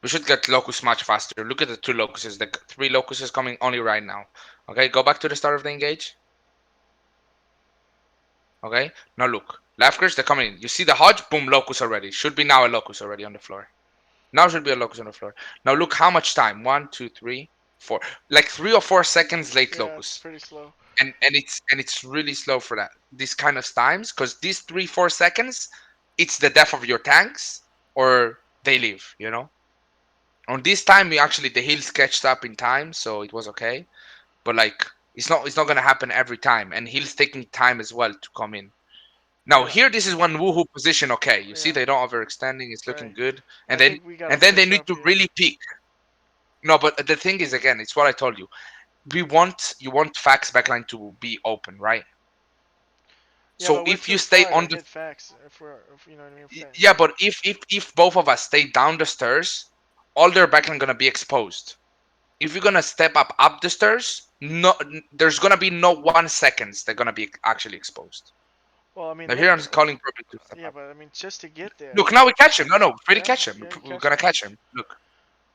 We should get Locust much faster. Look at the two Locusts. The three Locusts coming only right now. Okay, go back to the start of the engage. Okay, now look. Lefkers, they're coming in. You see the Hodge? Boom, Locust already. Should be now a Locust already on the floor. Now should be a Locust on the floor. Now look how much time. 1, 2, 3, 4. Like 3 or 4 seconds late Yeah, it's Locust. pretty slow. And it's really slow for that. These kind of times, because these 3-4 seconds, it's the death of your tanks or they leave. On this time we actually the heals catched up in time, so it was okay. But like it's not gonna happen every time, and heals taking time as well to come in. Now Yeah, here this is one Woohoo position, okay. You see yeah, they don't overextending, it's looking right. good. I And then think we gotta and then they push need up to here. really peak. No, but the thing is again, it's what I told you. You want Fax backline to be open, right? Yeah, So but we're if you too stay far on to the hit facts. If you know what I mean. yeah, but if both of us stay down the stairs, all their backline gonna be exposed. If you're gonna step up the stairs, there's gonna be no 1 seconds they're gonna be actually exposed. Well, I mean, Now here I'm calling probably to step yeah, up. but I mean, just to get there. Look, now we catch him. No, really Yeah, catch him. yeah, We're catch gonna him. catch him. Look,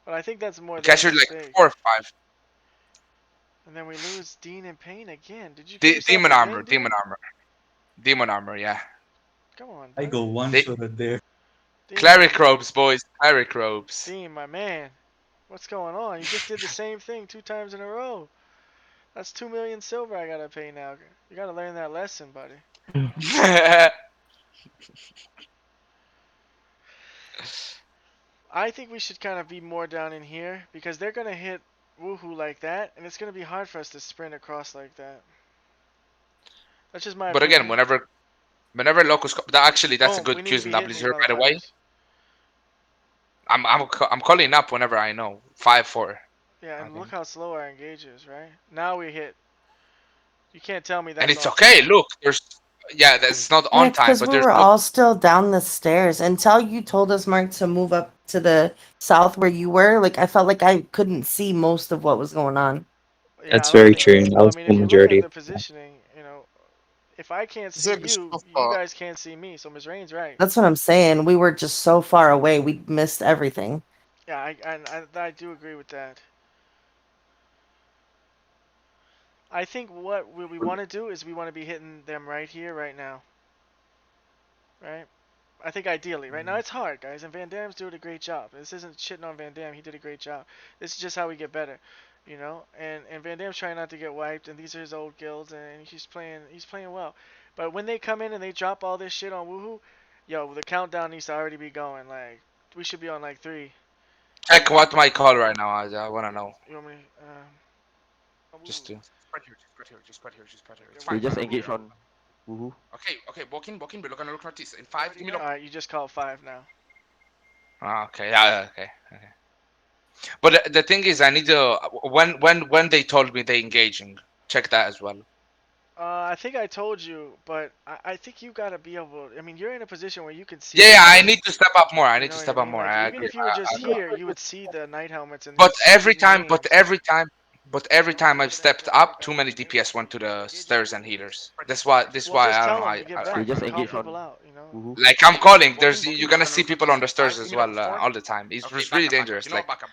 But I think that's more we their catch him like mistake. 4 or 5. And then we lose Dean and Payne again. Did you get yourself Demon a armor, win, Dean? demon armor. Yeah, Come on, I buddy. go one they shot there. cleric robes, boys. Cleric robes. Dean, my man. What's going on? You just did the same thing 2 times in a row. That's 2 million silver I gotta pay now. You gotta learn that lesson, buddy. I think we should kind of be more down in here because they're gonna hit Woohoo like that, and it's gonna be hard for us to sprint across like that. That's just my But again, opinion. whenever locus, actually that's a Boom, we good need to Q's be in hitting these W0 by the way. motherfuckers. I'm calling up whenever I know 5-4. Yeah, I and look think. how slow our engage is, right? Now we hit. You can't tell me And that's it's all okay. time. Look, there's Yeah, that's not Yeah, on it's time, because but we there's were look. all still down the stairs until you told us, Mark, to move up to the south where you were. Like, I felt like I couldn't see most of what was going on. Yeah, I That's don't very think. true. I Well, I was mean, the if you look at majority. the positioning, if I can't see Zig, you, شوف you guys can't see me. So Ms. Rain's right. That's what I'm saying. We were just so far away. We missed everything. Yeah, I do agree with that. I think what we want to do is we want to be hitting them right here, right now, right? I think ideally, right now it's hard, guys, and Van Damme's doing a great job. This isn't shitting on Van Damme; he did a great job. This is just how we get better, And Van Damme's trying not to get wiped, and these are his old guilds, and he's playing well. But when they come in and they drop all this shit on Woohoo, yo, the countdown needs to already be going. Like we should be on like 3. Check what my call right now. I wanna know. You want me? Just to. Spread here, just spread here, just spread here, just spread here. It's We fine, just fine. engage on Woohoo. Okay, okay, walk in, we're gonna look notice. In 5, give me look. All right, you just called 5 now. Ah, okay. Yeah. Okay. Okay. But the thing is, I need to when they told me they engaging, check that as well. I think I told you, but I think you gotta be able. I mean, you're in a position where you can see Yeah, I everything. need to step up more. I You need know to what I step up mean? more. Like I even agree. if you were just here, you would see the night helmets and But you'd see these names. every time I've stepped up, too many DPS went to the stairs and healers. This Well, why just I don't tell know. them to get We back. just Like call engage people on out. Woohoo. Like I'm calling. Walk in, You're we're gonna gonna see look people notice. on the In 5, stairs as give me look. well 4. all the time. It's Okay, really back up. dangerous. You know, Like back up.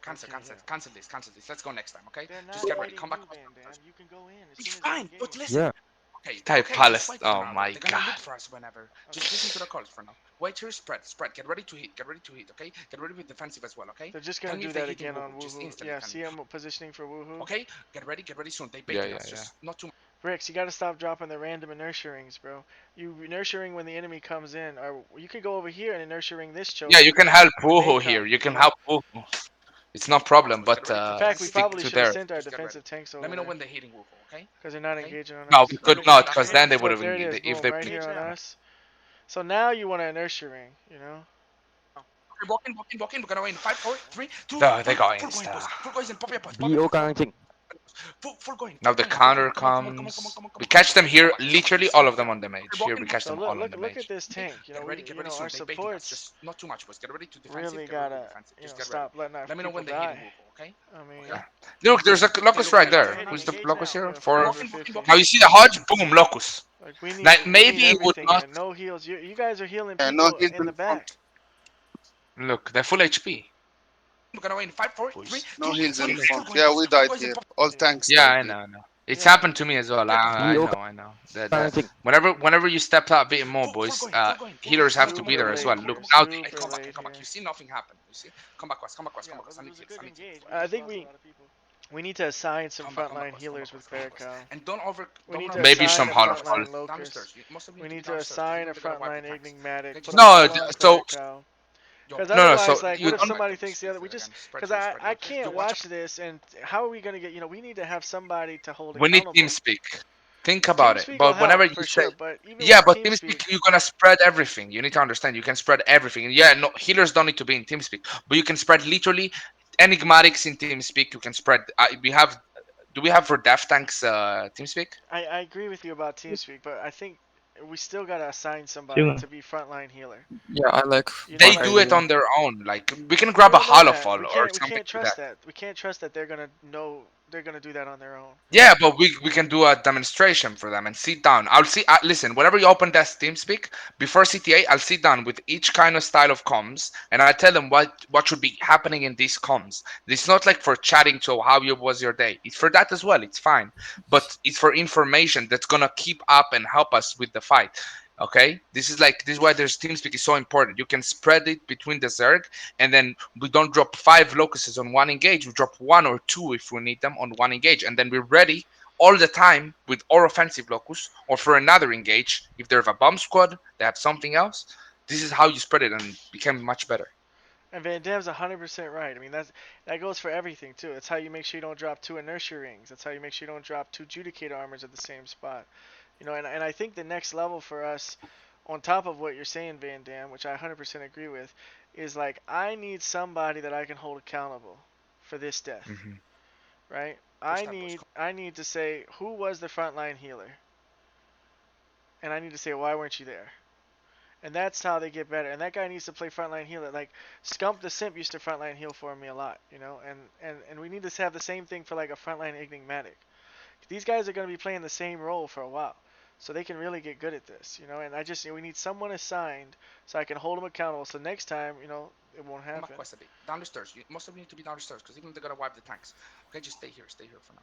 Cancel, Okay, cancel, yeah. cancel this. Let's go next time, okay? They're Just not get ready. fighting Come back you, to us. Van Dam. You can go in as It's soon as they fine, but engage. listen. Yeah. Okay, type okay, just palace. wait for Oh now. my They're gonna god. look for us whenever. Just listen to the calls for now. Wait here, spread. Get ready to hit. Okay? Get ready with defensive as well, okay? They're just Tell gonna me do if they that hitting again on Woohoo. Just Woohoo. instantly Yeah, tell see me. them positioning for Woohoo. Okay? Get ready soon. They Yeah, baiting yeah, us. yeah. Just not too much. Rix, you gotta stop dropping the random inertia rings, bro. You inertia ring when the enemy comes in, or you could go over here and inertia ring this Yeah, you chosen can help when they Woohoo come. here. You can help Woohoo. It's no problem, Boys, get but ready to In fact, we defensive stick probably mode. to should have there. sent our Just get ready. defensive tanks Let over me know there when they're hitting Woohoo, okay? because they're not Okay? engaging on No, we us. could Look, not, because then they would look, have. there it is. If Boom, they. right here on us. So now you want to inertia ring. Okay, walk in. We're gonna win. 5, 4, 3, 2, No, they 1. got Full going, insta. boys. Full going and pop your pods. BO Kangching. Full going. Now Full the going. Full going. counter Come on, come on, come on, come on, comes. come on, come We on, come on. catch them Come here. back, come back. You Literally, see all of nothing them on happened. the mage. Okay, Here, we catch So them look, all on look, the look at mage. this tank. Get ready, Our soon. They baiting us. supports Just not too much, boys. Get ready to defensive. really Get ready to gotta, defensive. Just get ready. stop letting our Let me know people when they're hitting die. Woohoo, okay? I mean, Okay? Look, there's a locus right there. Danny, Who's the engage locus now. here? Yeah, For 4/50. now, you see the hodge. Boom, locus. Like Now we maybe need it would everything not here. No heals. You guys are healing no, people he's in in the front. back. look. They're full HP. We're gonna win. 5, 4, 3, Boys. 2, No, he's in 1. Full Full front. HP. going, Yeah, boys. we Full died going and here. pop. All Yeah. tanks Yeah, died I here. know. I know. It's Yeah. happened to me as well. Get I BO know. I know. That Kangching. whenever you step up a bit more, Full boys, going, full going, full going. healers Come have on, to come on, be Super come there on, as come on, late well. come on, Look, here. come on. now Hey, Super late come back. here. You see nothing happen. You see? Come back, boys. Come back, boys. Yeah, Come back, boys. I need to I defend. think we need to assign some Come back, frontline boys. Come back, healers with boys. Come back, boys. Barricade. And We need to maybe assign some a hollow frontline downstairs. locust. Most of you We need to be need to downstairs because you assign know a they're gonna wipe the frontline tanks. enigmatic. Okay, Put just them get no. all ready. on So Barricade. Yo, Because no. otherwise, So like, you what if don't. somebody thinks the other? We just spread because here, I spread I here. Yo, can't watch watch this, and how are we gonna get? We need to have somebody to hold We need accountable. TeamSpeak. Think about it. TeamSpeak will But whenever help you for say, sure, but even yeah, with but TeamSpeak, TeamSpeak, you're gonna spread everything. You need to understand. You can spread everything. Yeah, no, healers don't need to be in TeamSpeak, but you can spread literally enigmatics in TeamSpeak. You can spread. We have. Do we have for death tanks TeamSpeak? I agree with you about TeamSpeak, but I think we still gotta assign somebody Sure. to be frontline healer. Yeah, I like They Like do it Barcade. on their own. Like we can we grab a don't know hollow that. fall or We something can't like that. trust that. We can't trust that they're gonna know they're gonna do that on their own. Yeah, but we can do a demonstration for them and sit down. I'll see. Listen, whenever you open that TeamSpeak before CTA, I'll sit down with each kind of style of comms and I tell them what should be happening in these comms. It's not like for chatting to how was your day. It's for that as well. It's fine, but it's for information that's gonna keep up and help us with the fight. Okay, this is why there's TeamSpeak is so important. You can spread it between the Zerg, and then we don't drop 5 locuses on one engage. We drop 1 or 2 if we need them on one engage, and then we're ready all the time with our offensive locus or for another engage. If they have a bomb squad, they have something else. This is how you spread it and become much better. And Van Dam's 100% right. I mean that goes for everything too. That's how you make sure you don't drop 2 inertia rings. That's how you make sure you don't drop 2 Judicator armors at the same spot. And I think the next level for us, on top of what you're saying, Van Dam, which I 100% agree with, is like I need somebody that I can hold accountable for this death, Hmm. right? Push that, boys. I need to say who was the frontline healer. and I need to say, why weren't you there? And that's how they get better. And that guy needs to play frontline healer. Like Scump the Simp used to frontline heal for me a lot, you know. And we need to have the same thing for like a frontline enigmatic. These guys are going to be playing the same role for a while, so they can really get good at this, you know. And we need someone assigned so I can hold them accountable. So next time, you know, it won't Come happen. across a bit. Down the stairs. Most of you need to be down the stairs because even they're gonna wipe the tanks. Okay, just stay here. Stay here for now.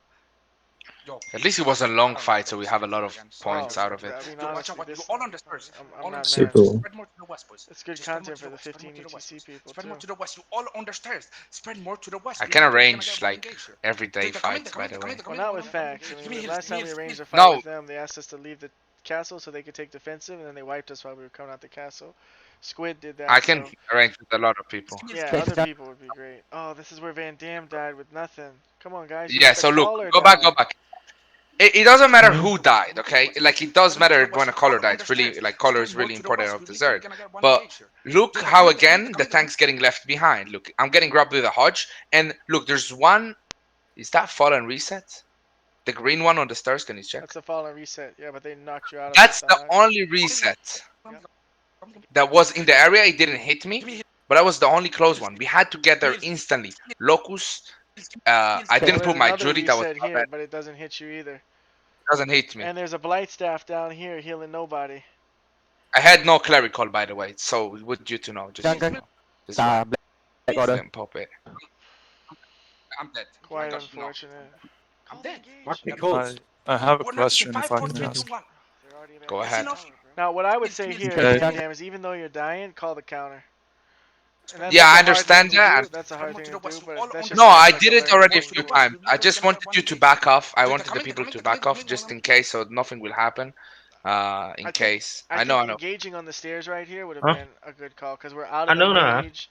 Yo, At least it was a long fight, so we have a lot of points out of it. I mean, yo, watch honestly, out! Watch you this all on the stairs. I'm All on not the mad. stairs. Super. Spread more to the west, boys. It's good Just spread more content to for the the west. Spread more 15 to the west, UTC boys. people Spread too. more to the west. You all on the stairs. Spread more to the west. I We can are gonna arrange get one like engage here. everyday They're coming. fights, by the way. Well, not with facts. I Give me mean, heals. last Give me time we heals. arranged a fight No, with them, they asked us to leave the castle so they could take defensive, and then they wiped us while we were coming out the castle. Squid did I that, can so arrange with a lot of people. yeah, other people would be great. Oh, this is where Van Dam died with nothing. Come on, guys, you Yeah, let the so look, caller go back, die. go back. It doesn't matter Mhm. who died, okay? Like it does matter when a color died. It's really like color is really important of the Zerg. But look how again the tank's getting left behind. Look, I'm getting grabbed with a Hodge, and look, there's one. Is that fallen reset? The green one on the stairs? Can you check? That's a fallen reset. Yeah, but they knocked you out of it with That's the the Hodge. only reset Yep. that was in the area. It didn't hit me, but that was the only close one. We had to get there instantly. Locus. I Well, didn't there's put my another Judy. That was reset my bad. here, but it doesn't hit you either. Doesn't hit me. And there's a blight staff down here healing nobody. I had no clerical, by the way, so would you to know? Just so you know. This is why. Black Order. Didn't pop it. I'm dead. I Quite got no. unfortunate. I'm dead. I have a We're not question taking if five, I four, can three, ask. two, one. They're already back Go in ahead. the tower, bro. Now, what I would say here, Okay. Dam, is even though you're dying, call the counter. And Yeah, I a hard thing understand to that. do. That's a hard thing to do, but that's just No, like I a did it learning already a thing few too. times. I just wanted you to back off. I wanted the people to back off just in case, so nothing will happen. In I think case. I I know, think I know. engaging on the stairs right here would have Huh? been a good call because we're out I of the know that. mage.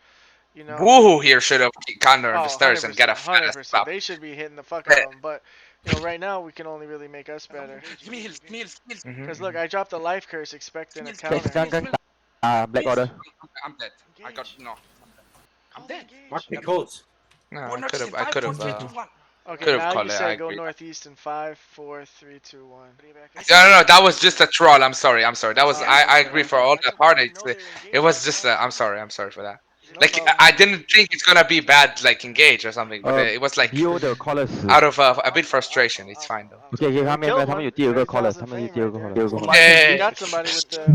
You know. Woohoo here should have counter on the Oh, stairs and get 100%, a fast 100%. buff. They should be hitting the fuck out of them, but you know, right now we can only really make us better. Give me heals. Give me heals. Heals. Because look, I dropped a life curse expecting a Heals. counter. Jungle. Black Order. I'm dead. I got no. I'm dead. No, We're I not could taking have, I five, could four, have, three, two, one. Okay, could have now called you it. I said go agree. northeast in 5, 4, 3, 2, 1. No, no, no, that was just a troll. I'm sorry, I'm sorry. That was, Alright, I okay, agree for okay. all that part. It was just, I'm sorry for that. Like, I didn't think it's gonna be bad, like engage or something, but it was like Bio the callers. out of a bit frustration. It's fine though. Okay, okay, 他们 Killed 他们 one. 有第二个 caller， There's 他们有 Zafame 第二 right 个 there. caller。We Hey. got somebody with the.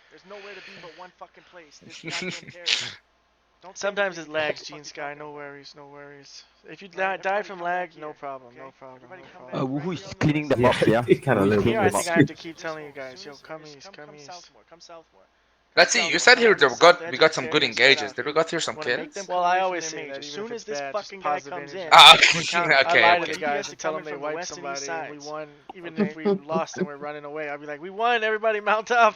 There's nowhere to be but one fucking place. This goddamn terror. Don't say Sometimes we it leave. lags, What the Gene fuck you Sky. talking No about? worries, no worries. If you Right, die everybody from come back lag, here, no problem, no okay? problem, Everybody no come problem. back. Who Right is here on cleaning the north. mobs? Yeah. it kind of Who is little Here, cleaning I the think mobs? I have to keep This telling you one. guys, yo, Serious come serious. east, Come come east. south more. Come south more. Let's see. You said here we got some good engages. Did we got here some Want to make kills? them Well, come I away from always their say mage. that As even soon if as it's this bad, fucking just guy positive comes energy. in, Ah, we're counter. I okay, lie to okay. the guys DPS and tell coming them they from the wiped west and east somebody and we sides. won. Even Okay. if we lost and we're running away, I'd be like, we won. Everybody mount up.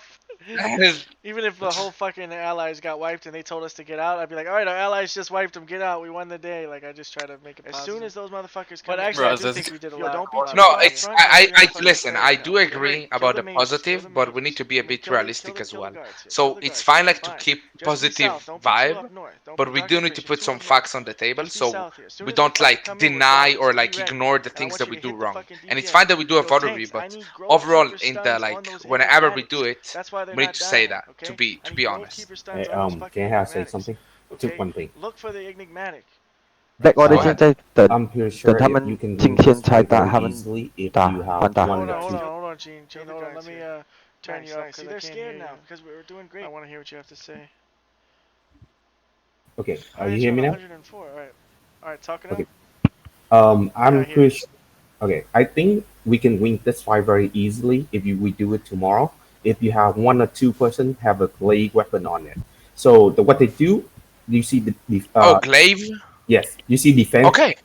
Even if the whole fucking allies got wiped and they told us to get out, I'd be like, all right, our allies just wiped them. Get out. We won the day. Like I just try to make it As positive. soon as those motherfuckers come But in. actually, I Bro, do that's think we did a Yo, lot. don't be too No, far up it's front. I listen. I do agree Kill about the the mages, kill positive, the but we need mages. to be a I mean, bit kill the- realistic as kill the well. guards here, kill So the it's guards. fine, like to Fine. keep Just be positive south. Don't be too vibe, up north. Don't but be we dark do need to Christian, put too some up north. facts on the table, Just be so south here. As soon we as they don't fucking like come in, we're deny going. or So like be ready. ignore the And I things want that you we to do hit the wrong. fucking And it's DPS. fine that we do a Yo, photo tanks, review, I but need grove overall keeper in the stuns like on those whenever we enigmatics. do it, That's why they're we need not to say dying. that Okay? to I be need grove honest. keeper stuns on those fucking can I say enigmatics. something? Okay? One thing. Look for the enigmatic. Black Order Go ahead. 现在等 I'm pretty 等 sure 他 if 们 you can 今 win 天 this 才 fight 打， very 他们 easily if 打 you 还 have 打。 one or two. Hold on, Gene. Gene, hold on. Let me turn Nice, you up nice. See, because I they're can't scared hear now you. because we're doing great. I want to hear what you have to say. Okay, Oh, are yeah, you you're hear me on now? 104. All right. Talk it out. Okay. Yeah, I I'm hear pretty you. okay. I think we can win this fight very easily if we do it tomorrow. If you have one or two person have a glaive weapon on it. So what they do, you see Oh, glaive. yes, you see defense. Okay.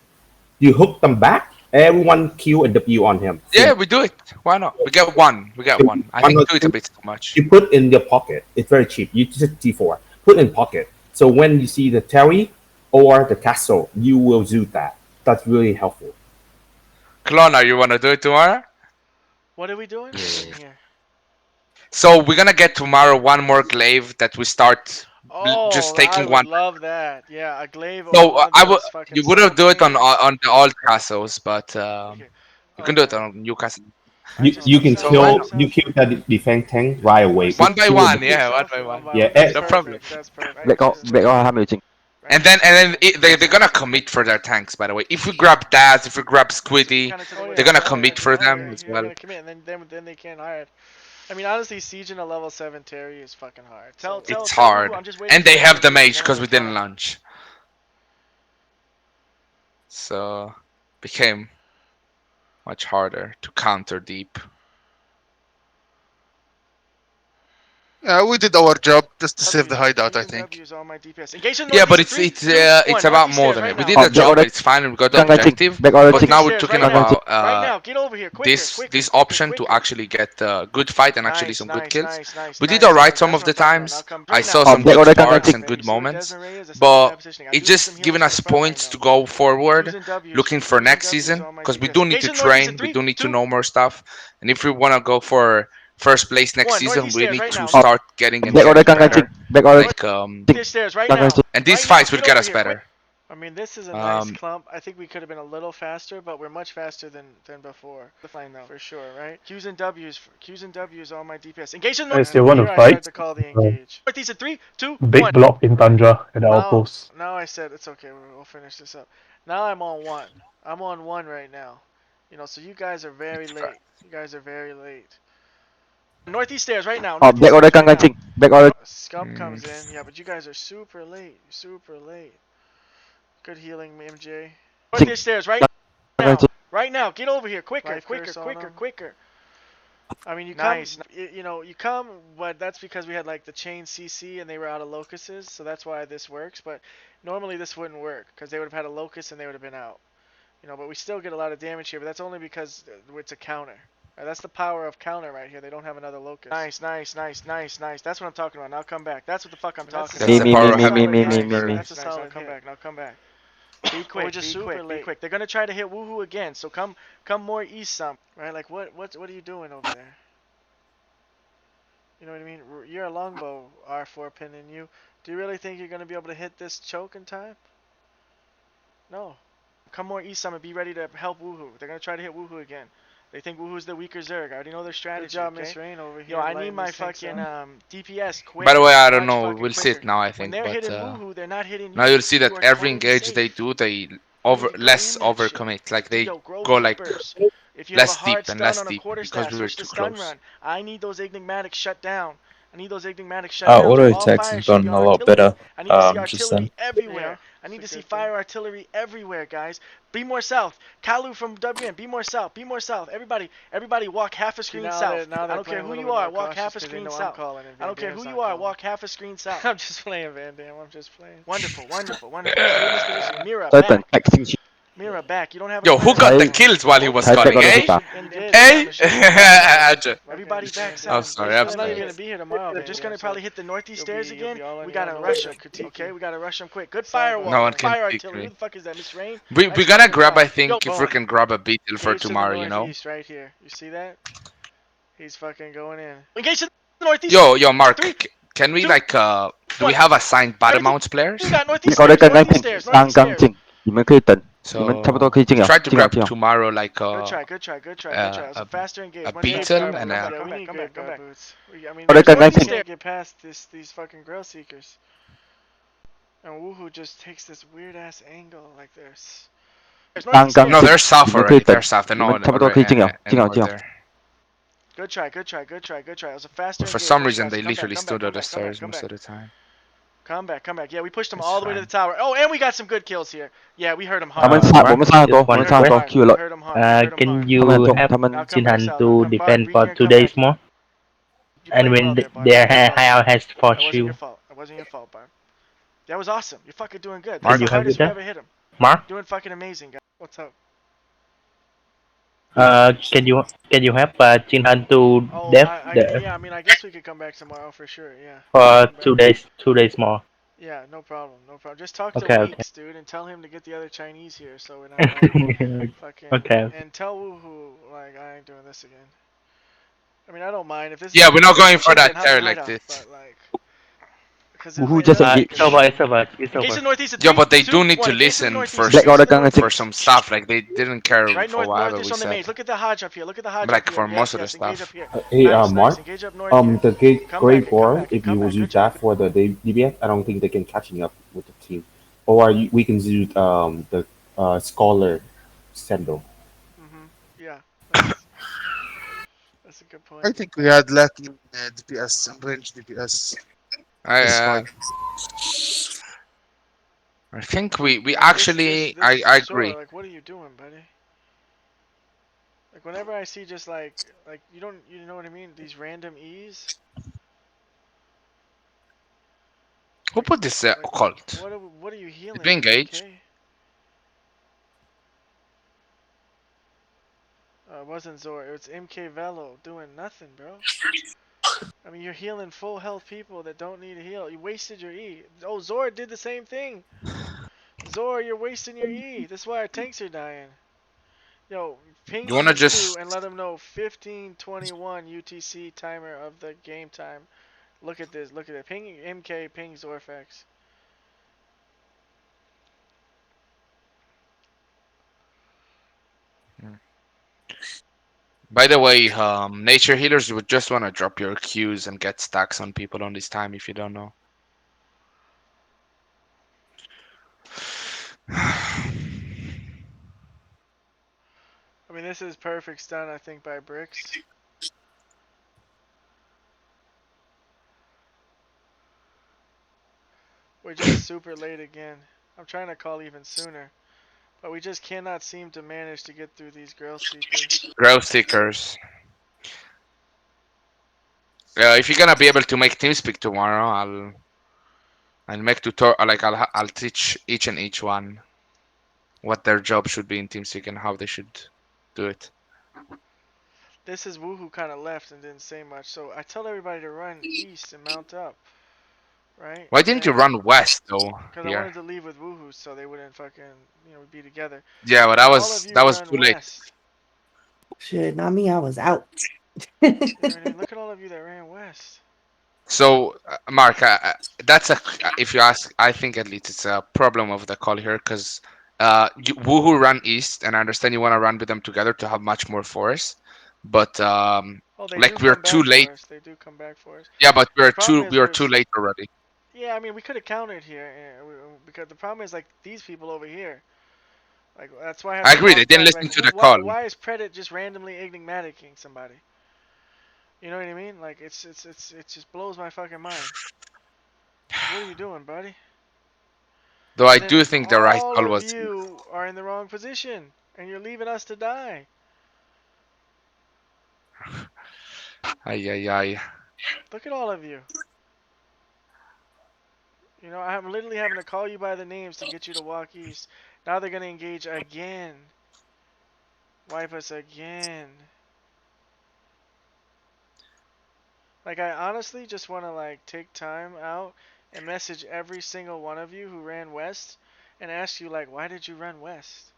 You hook them back. Everyone kill and W on him. Yeah, we do it. Why not? We get one. We get one. I think 2 is a bit too much. You put in your pocket. It's very cheap. You just T4. Put in pocket. So when you see the Terry or the castle, you will do that. That's really helpful. Clona, you wanna do it tomorrow? What are we doing? I didn't hear. So we're gonna get tomorrow one more glaive that we start Oh, just I taking would one. love that. Yeah, a glaive So or one of I would those fucking you would have do it things. on the old castles, but Okay. you can do it Okay. on Newcastle. You can So why kill not? you kill that defense tank right away. One by Kill one, the yeah, one by one. Yeah, That's No problem. perfect. That's perfect. Black Jesus. Order 还没有进。And then they're gonna commit for their tanks. By the way, if we grab Daz, if we grab Squiddy, Kind of to the Oh, west. they're yeah. gonna Oh, commit yeah. for Oh, them yeah. as You're well. gonna commit, and then they can't hide. I mean, honestly, sieging a level 7 Terry is fucking hard. It's hard, Woohoo, I'm just waiting and for they them have to the engage. mage Then I'm because we gonna didn't talk. launch. So became much harder to counter deep. Yeah, we did our job just to save the W's, hideout, I Q's and think. W's on my DPS. Engage in Yeah, but northeast in it's 3, 2, 1. it's about Northeast more stairs than right it. We now. did the job, but it's fine. We got the objective. Black Order But 进。now we're Stairs talking right now. about Right now, get over here, quicker, this quicker, this quicker, option to quicker. actually get a good fight and actually Nice, some good nice, kills. nice, nice, We did nice, alright nice. some That's of what the I'm talking about. Now times. come I right saw now. some Black good Order sparks and Gangnam good You see what moments, Desmond Ray is? That's really but bad positioning. I it do need some just healing giving for the us front line points though. to go Q's forward, and W's. looking for Q's and next W's season on my because we DPS. do need Engage to in northeast in train. We 3, do need to 2, know more stuff, and if we want to go for first place next 1. season, Northeast we stairs need right to now. start getting and Black Order getting 刚刚进 better. Black Order Like Northeast stairs right now. and these Right now. fights would Get get over us here, quick. better. I mean, this is a nice Um, clump. I think we could have been a little faster, but we're much faster than before. The fine though, for sure, right? Q's and W's on my DPS. Engage in I north. still want to Here I start fight. to call the engage. Northeast in 3, 2, Big 1. block in Tundra at the Now, outpost. now I said it's okay. We'll finish this up. Now I'm on 1. I'm on 1 right now. You know, so you guys are very late. You guys are very late. Northeast stairs right now. Northeast Black Order stairs right 刚刚 now. 进 Black Order Scump comes in. Yeah, but you guys are super late. Super late. Good healing, MJ. Northeast stairs right now. Right now. Get over here. Quicker, quicker, quicker, quicker. I mean, you come, you know, you come, but that's because we had like the chain CC and they were out of locuses, so that's why this works. But normally this wouldn't work because they would have had a locus and they would have been out. You know, but we still get a lot of damage here, but that's only because it's a counter. That's the power of counter right here. They don't have another locus. Nice, nice, nice, nice, nice. That's what I'm talking about. Now come back. That's what the fuck I'm talking That's about. the power of me, having me, a me, base me, me. turret. That's a solid. Now come back. Now come back. Be quick. We're just super late. Be quick. They're gonna try to hit Woohoo again. So come more east some. Right? Like what are you doing over there? You know what I mean? You're a longbow R4 pinning you. Do you really think you're gonna be able to hit this choke in time? No. Come more east some and be ready to help Woohoo. They're gonna try to hit Woohoo again. They think Woohoo's the weaker Zerg. I already know their strategy. Good job, Miss Rain over here. Yo, I need my fucking DPS quick. By the way, I don't know. We'll see it now, I When think. they're But hitting Woohoo, they're not hitting you. now you'll see You that are every totally engage safe. they do, they You over need to go less in that shit. overcommit. Like they Yo, grow go like deepers. If you have a less hard deep and stun less on a deep quarter because staff, we were switch to too stun close. run. I need those enigmatics shut down. I need those enigmatics shut Our down. auto So all attacks fire have should be gotten a lot artillery. better I need to see just artillery then. everywhere. I need to see fire artillery everywhere, guys. Be more south. Kalu from WN, be more south. Be more south. Everybody walk half a screen south. I don't care who you are, walk half a screen south. I don't care who you are, walk half a screen south. I'm just playing, Van Dam. I'm just playing. Wonderful, wonderful, wonderful. Stay in this position. Mira, Titan back. X 进去 Mira, back. You don't have Yo, enough who got the energy. kills while he was Titan calling, Black Order eh? 去打 And did. Hey! Ajay. Everybody back south. Oh, sorry, I'm I'm not even sorry. gonna be here tomorrow. They're just gonna probably hit the northeast stairs again. We gotta rush them, okay? We gotta rush them quick. Good firewall. No one can Fire pick artillery. me. Who the fuck is that, Miss Rain? We're Nice gonna fucking grab, job. I think, Yo, if we boom. can grab a beetle for Engage to the tomorrow, you know? northeast, right here. You see that? He's fucking going in. Engage to the northeast. Yo, Mark, Three, can we two, like, do we have assigned bottom mounts players? We got northeast Black Order stairs. 刚刚 Northeast 进 stairs. 刚 Northeast 刚 stairs. 进你们可以等你们差不多 So 可以进了 try to 进了 grab 进了 tomorrow like Good try, good try, good try, good try. It was a faster engage. a One beetle second. and Yeah, a we need good boots. I mean, Order there's刚刚 northeast 进 stairs. Get past these fucking grill seekers. And Woohoo just takes this weird ass angle like this. There's northeast 刚刚 stairs. No, they're south 你们可以 already. 等 They're south. They're 你们 not 差不多可以进了 already 进了进了 there. Good try, good try, good try, good try. It was a faster For engage. some much reason, faster. they Come back, literally come stood back, at the come back, stairs come most back. of the time. Come back, come back. Yeah, we pushed them It's all the way to fine. the tower. Oh, and we got some good kills here. Yeah, we heard them 他们 hard. 差我们差很多 Just 我 one 们差很多 request. Q 了 We heard them hard. We heard them Can hard. 他 you 们 have 他们 Now come back Jinhan south. to Now come defend Bart, for Breaker, 2 come days back. more? You And played when well there, Bart. their That wasn't your fault. high has That fought wasn't you? your fault. That wasn't your fault, Bart. That was awesome. You're fucking doing good. Mark, That's you the have hardest it we there? ever hit him. Mark? Doing fucking amazing, guys. What's up? Can you have Jinhan to Oh, def yeah, I mean, I guess we could come back tomorrow for sure, yeah. for Come back. 2 days more? Yeah, no problem, no problem. Just talk Okay, to okay. Weeks, dude, and tell him to get the other Chinese here so we're not like, fucking... Okay. And tell Woohoo, like, I ain't doing this again. I mean, I don't mind. If this Yeah, is we're not this is going for chicken, that have terror a like hideout, this. But, like, Because Woohoo it just doesn't make engage. a It's over. shit. It's over. It's Engage to over. the northeast in Yeah, 3, but they 2, do need 1. to Engage to the listen for northeast. Black Engage order to the gang for northeast. some stuff. Like they didn't care Right for whatever northeast we on the said. maze. Look at the Hodge up here. Look at the Hodge up Like here. for Yes, most of the yes. Engage up stuff. here. Hey, Nice, Mark. nice. Engage up north here. The Come Great back and come War, back and if come you will back. Good use job. that for the DBF, I don't think they can catching up with the team. Or we can use the Scholar Sendo. Yeah, that's a good I point. think we had lacking DPS and range DPS. I That's why. I think we Like this actually this I Zora, agree. like what are you doing, buddy? Like whenever I see just like you know what I mean? These random E's. Who Like put this like cult? what are you Did we healing, engage? MK? It wasn't Zora. It was MK Velo doing nothing, bro. I mean, you're healing full health people that don't need to heal. You wasted your E. Oh, Zora did the same thing. Zora, you're wasting your E. That's why our tanks are dying. Yo, ping You wanna these two just and let them know 15:21 UTC timer of the game time. Look at this. Look at it. Ping MK, ping Zorfax. by the way, nature healers, you would just wanna drop your Qs and get stacks on people on this time if you don't know. I mean, this is perfect stun, I think, by Bricks. We're just super late again. I'm trying to call even sooner. But we just cannot seem to manage to get through these Girl Seekers. Growth seekers. If you're gonna be able to make TeamSpeak tomorrow, I'll make tutor like I'll teach each and each one what their job should be in TeamSpeak and how they should do it. This is Woohoo kind of left and didn't say much. So I tell everybody to run east and mount up, right? Why And didn't you then, run west though because I here? wanted to leave with Woohoo so they wouldn't fucking, be together. Yeah, but And then all of you that was run too late. west. Shit, not me. I was out. You know what I mean? Look at all of you that ran west. So, Mark, that's a if you ask, I think at least it's a problem of the call here because Woohoo run east, and I understand you want to run with them together to have much more forest, but Oh, they do like we're come too back late. for us. They do come back for us. Yeah, but The problem is we are too late already. yeah, I mean, we could have countered here because the problem is like these people over here. Like that's why I have I to agree. call They you didn't guys. listen Like to who? the call. Why is Predator just randomly enigmaticing somebody? You know what I mean? Like it just blows my fucking mind. Like, what are you doing, buddy? Though I And then do think the right all call of was. you are in the wrong position, and you're leaving us to die. Ay, ay, ay. Look at all of you. I'm literally having to call you by the names to get you to walk east. Now they're gonna engage again. Wipe us again. Like I honestly just want to like take time out and message every single one of you who ran west and ask you like, why did you run west?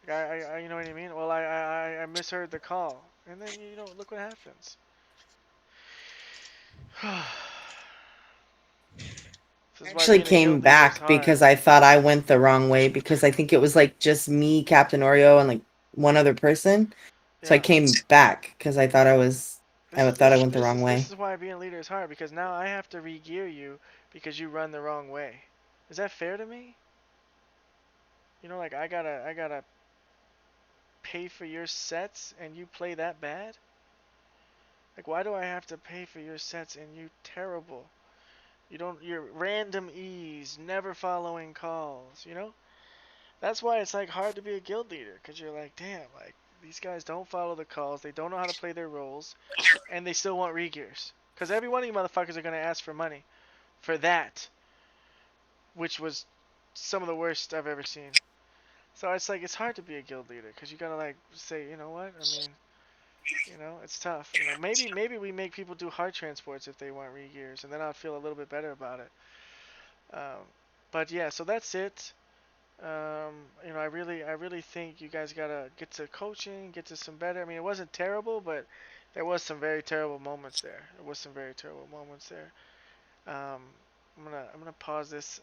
Like, you know what I mean? Well, I misheard the call, and then look what happens. This is why Actually being a came guild leader is back hard. because I thought I went the wrong way because I think it was like just me, Captain Oreo, and like one other person. So I Yeah. came back because This I is thought I this went the this wrong is way. this is why being a leader is hard because now I have to re-gear you because you run the wrong way. Is that fair to me? Like I gotta pay for your sets and you play that bad? Like why do I have to pay for your sets and you terrible? You're random ease, never following calls. That's why it's like hard to be a guild leader because you're like, damn, like these guys don't follow the calls, they don't know how to play their roles, and they still want re-gears. Because every one of you motherfuckers are gonna ask for money for that, which was some of the worst I've ever seen. So it's like it's hard to be a guild leader because you gotta like say, you know what? I mean, it's tough. Maybe we make people do hard transports if they want re-gears, and then I'll feel a little bit better about it. Um, but yeah, so that's it. I really think you guys gotta get to coaching, get to some better. I mean, it wasn't terrible, but there was some very terrible moments there. I'm gonna pause this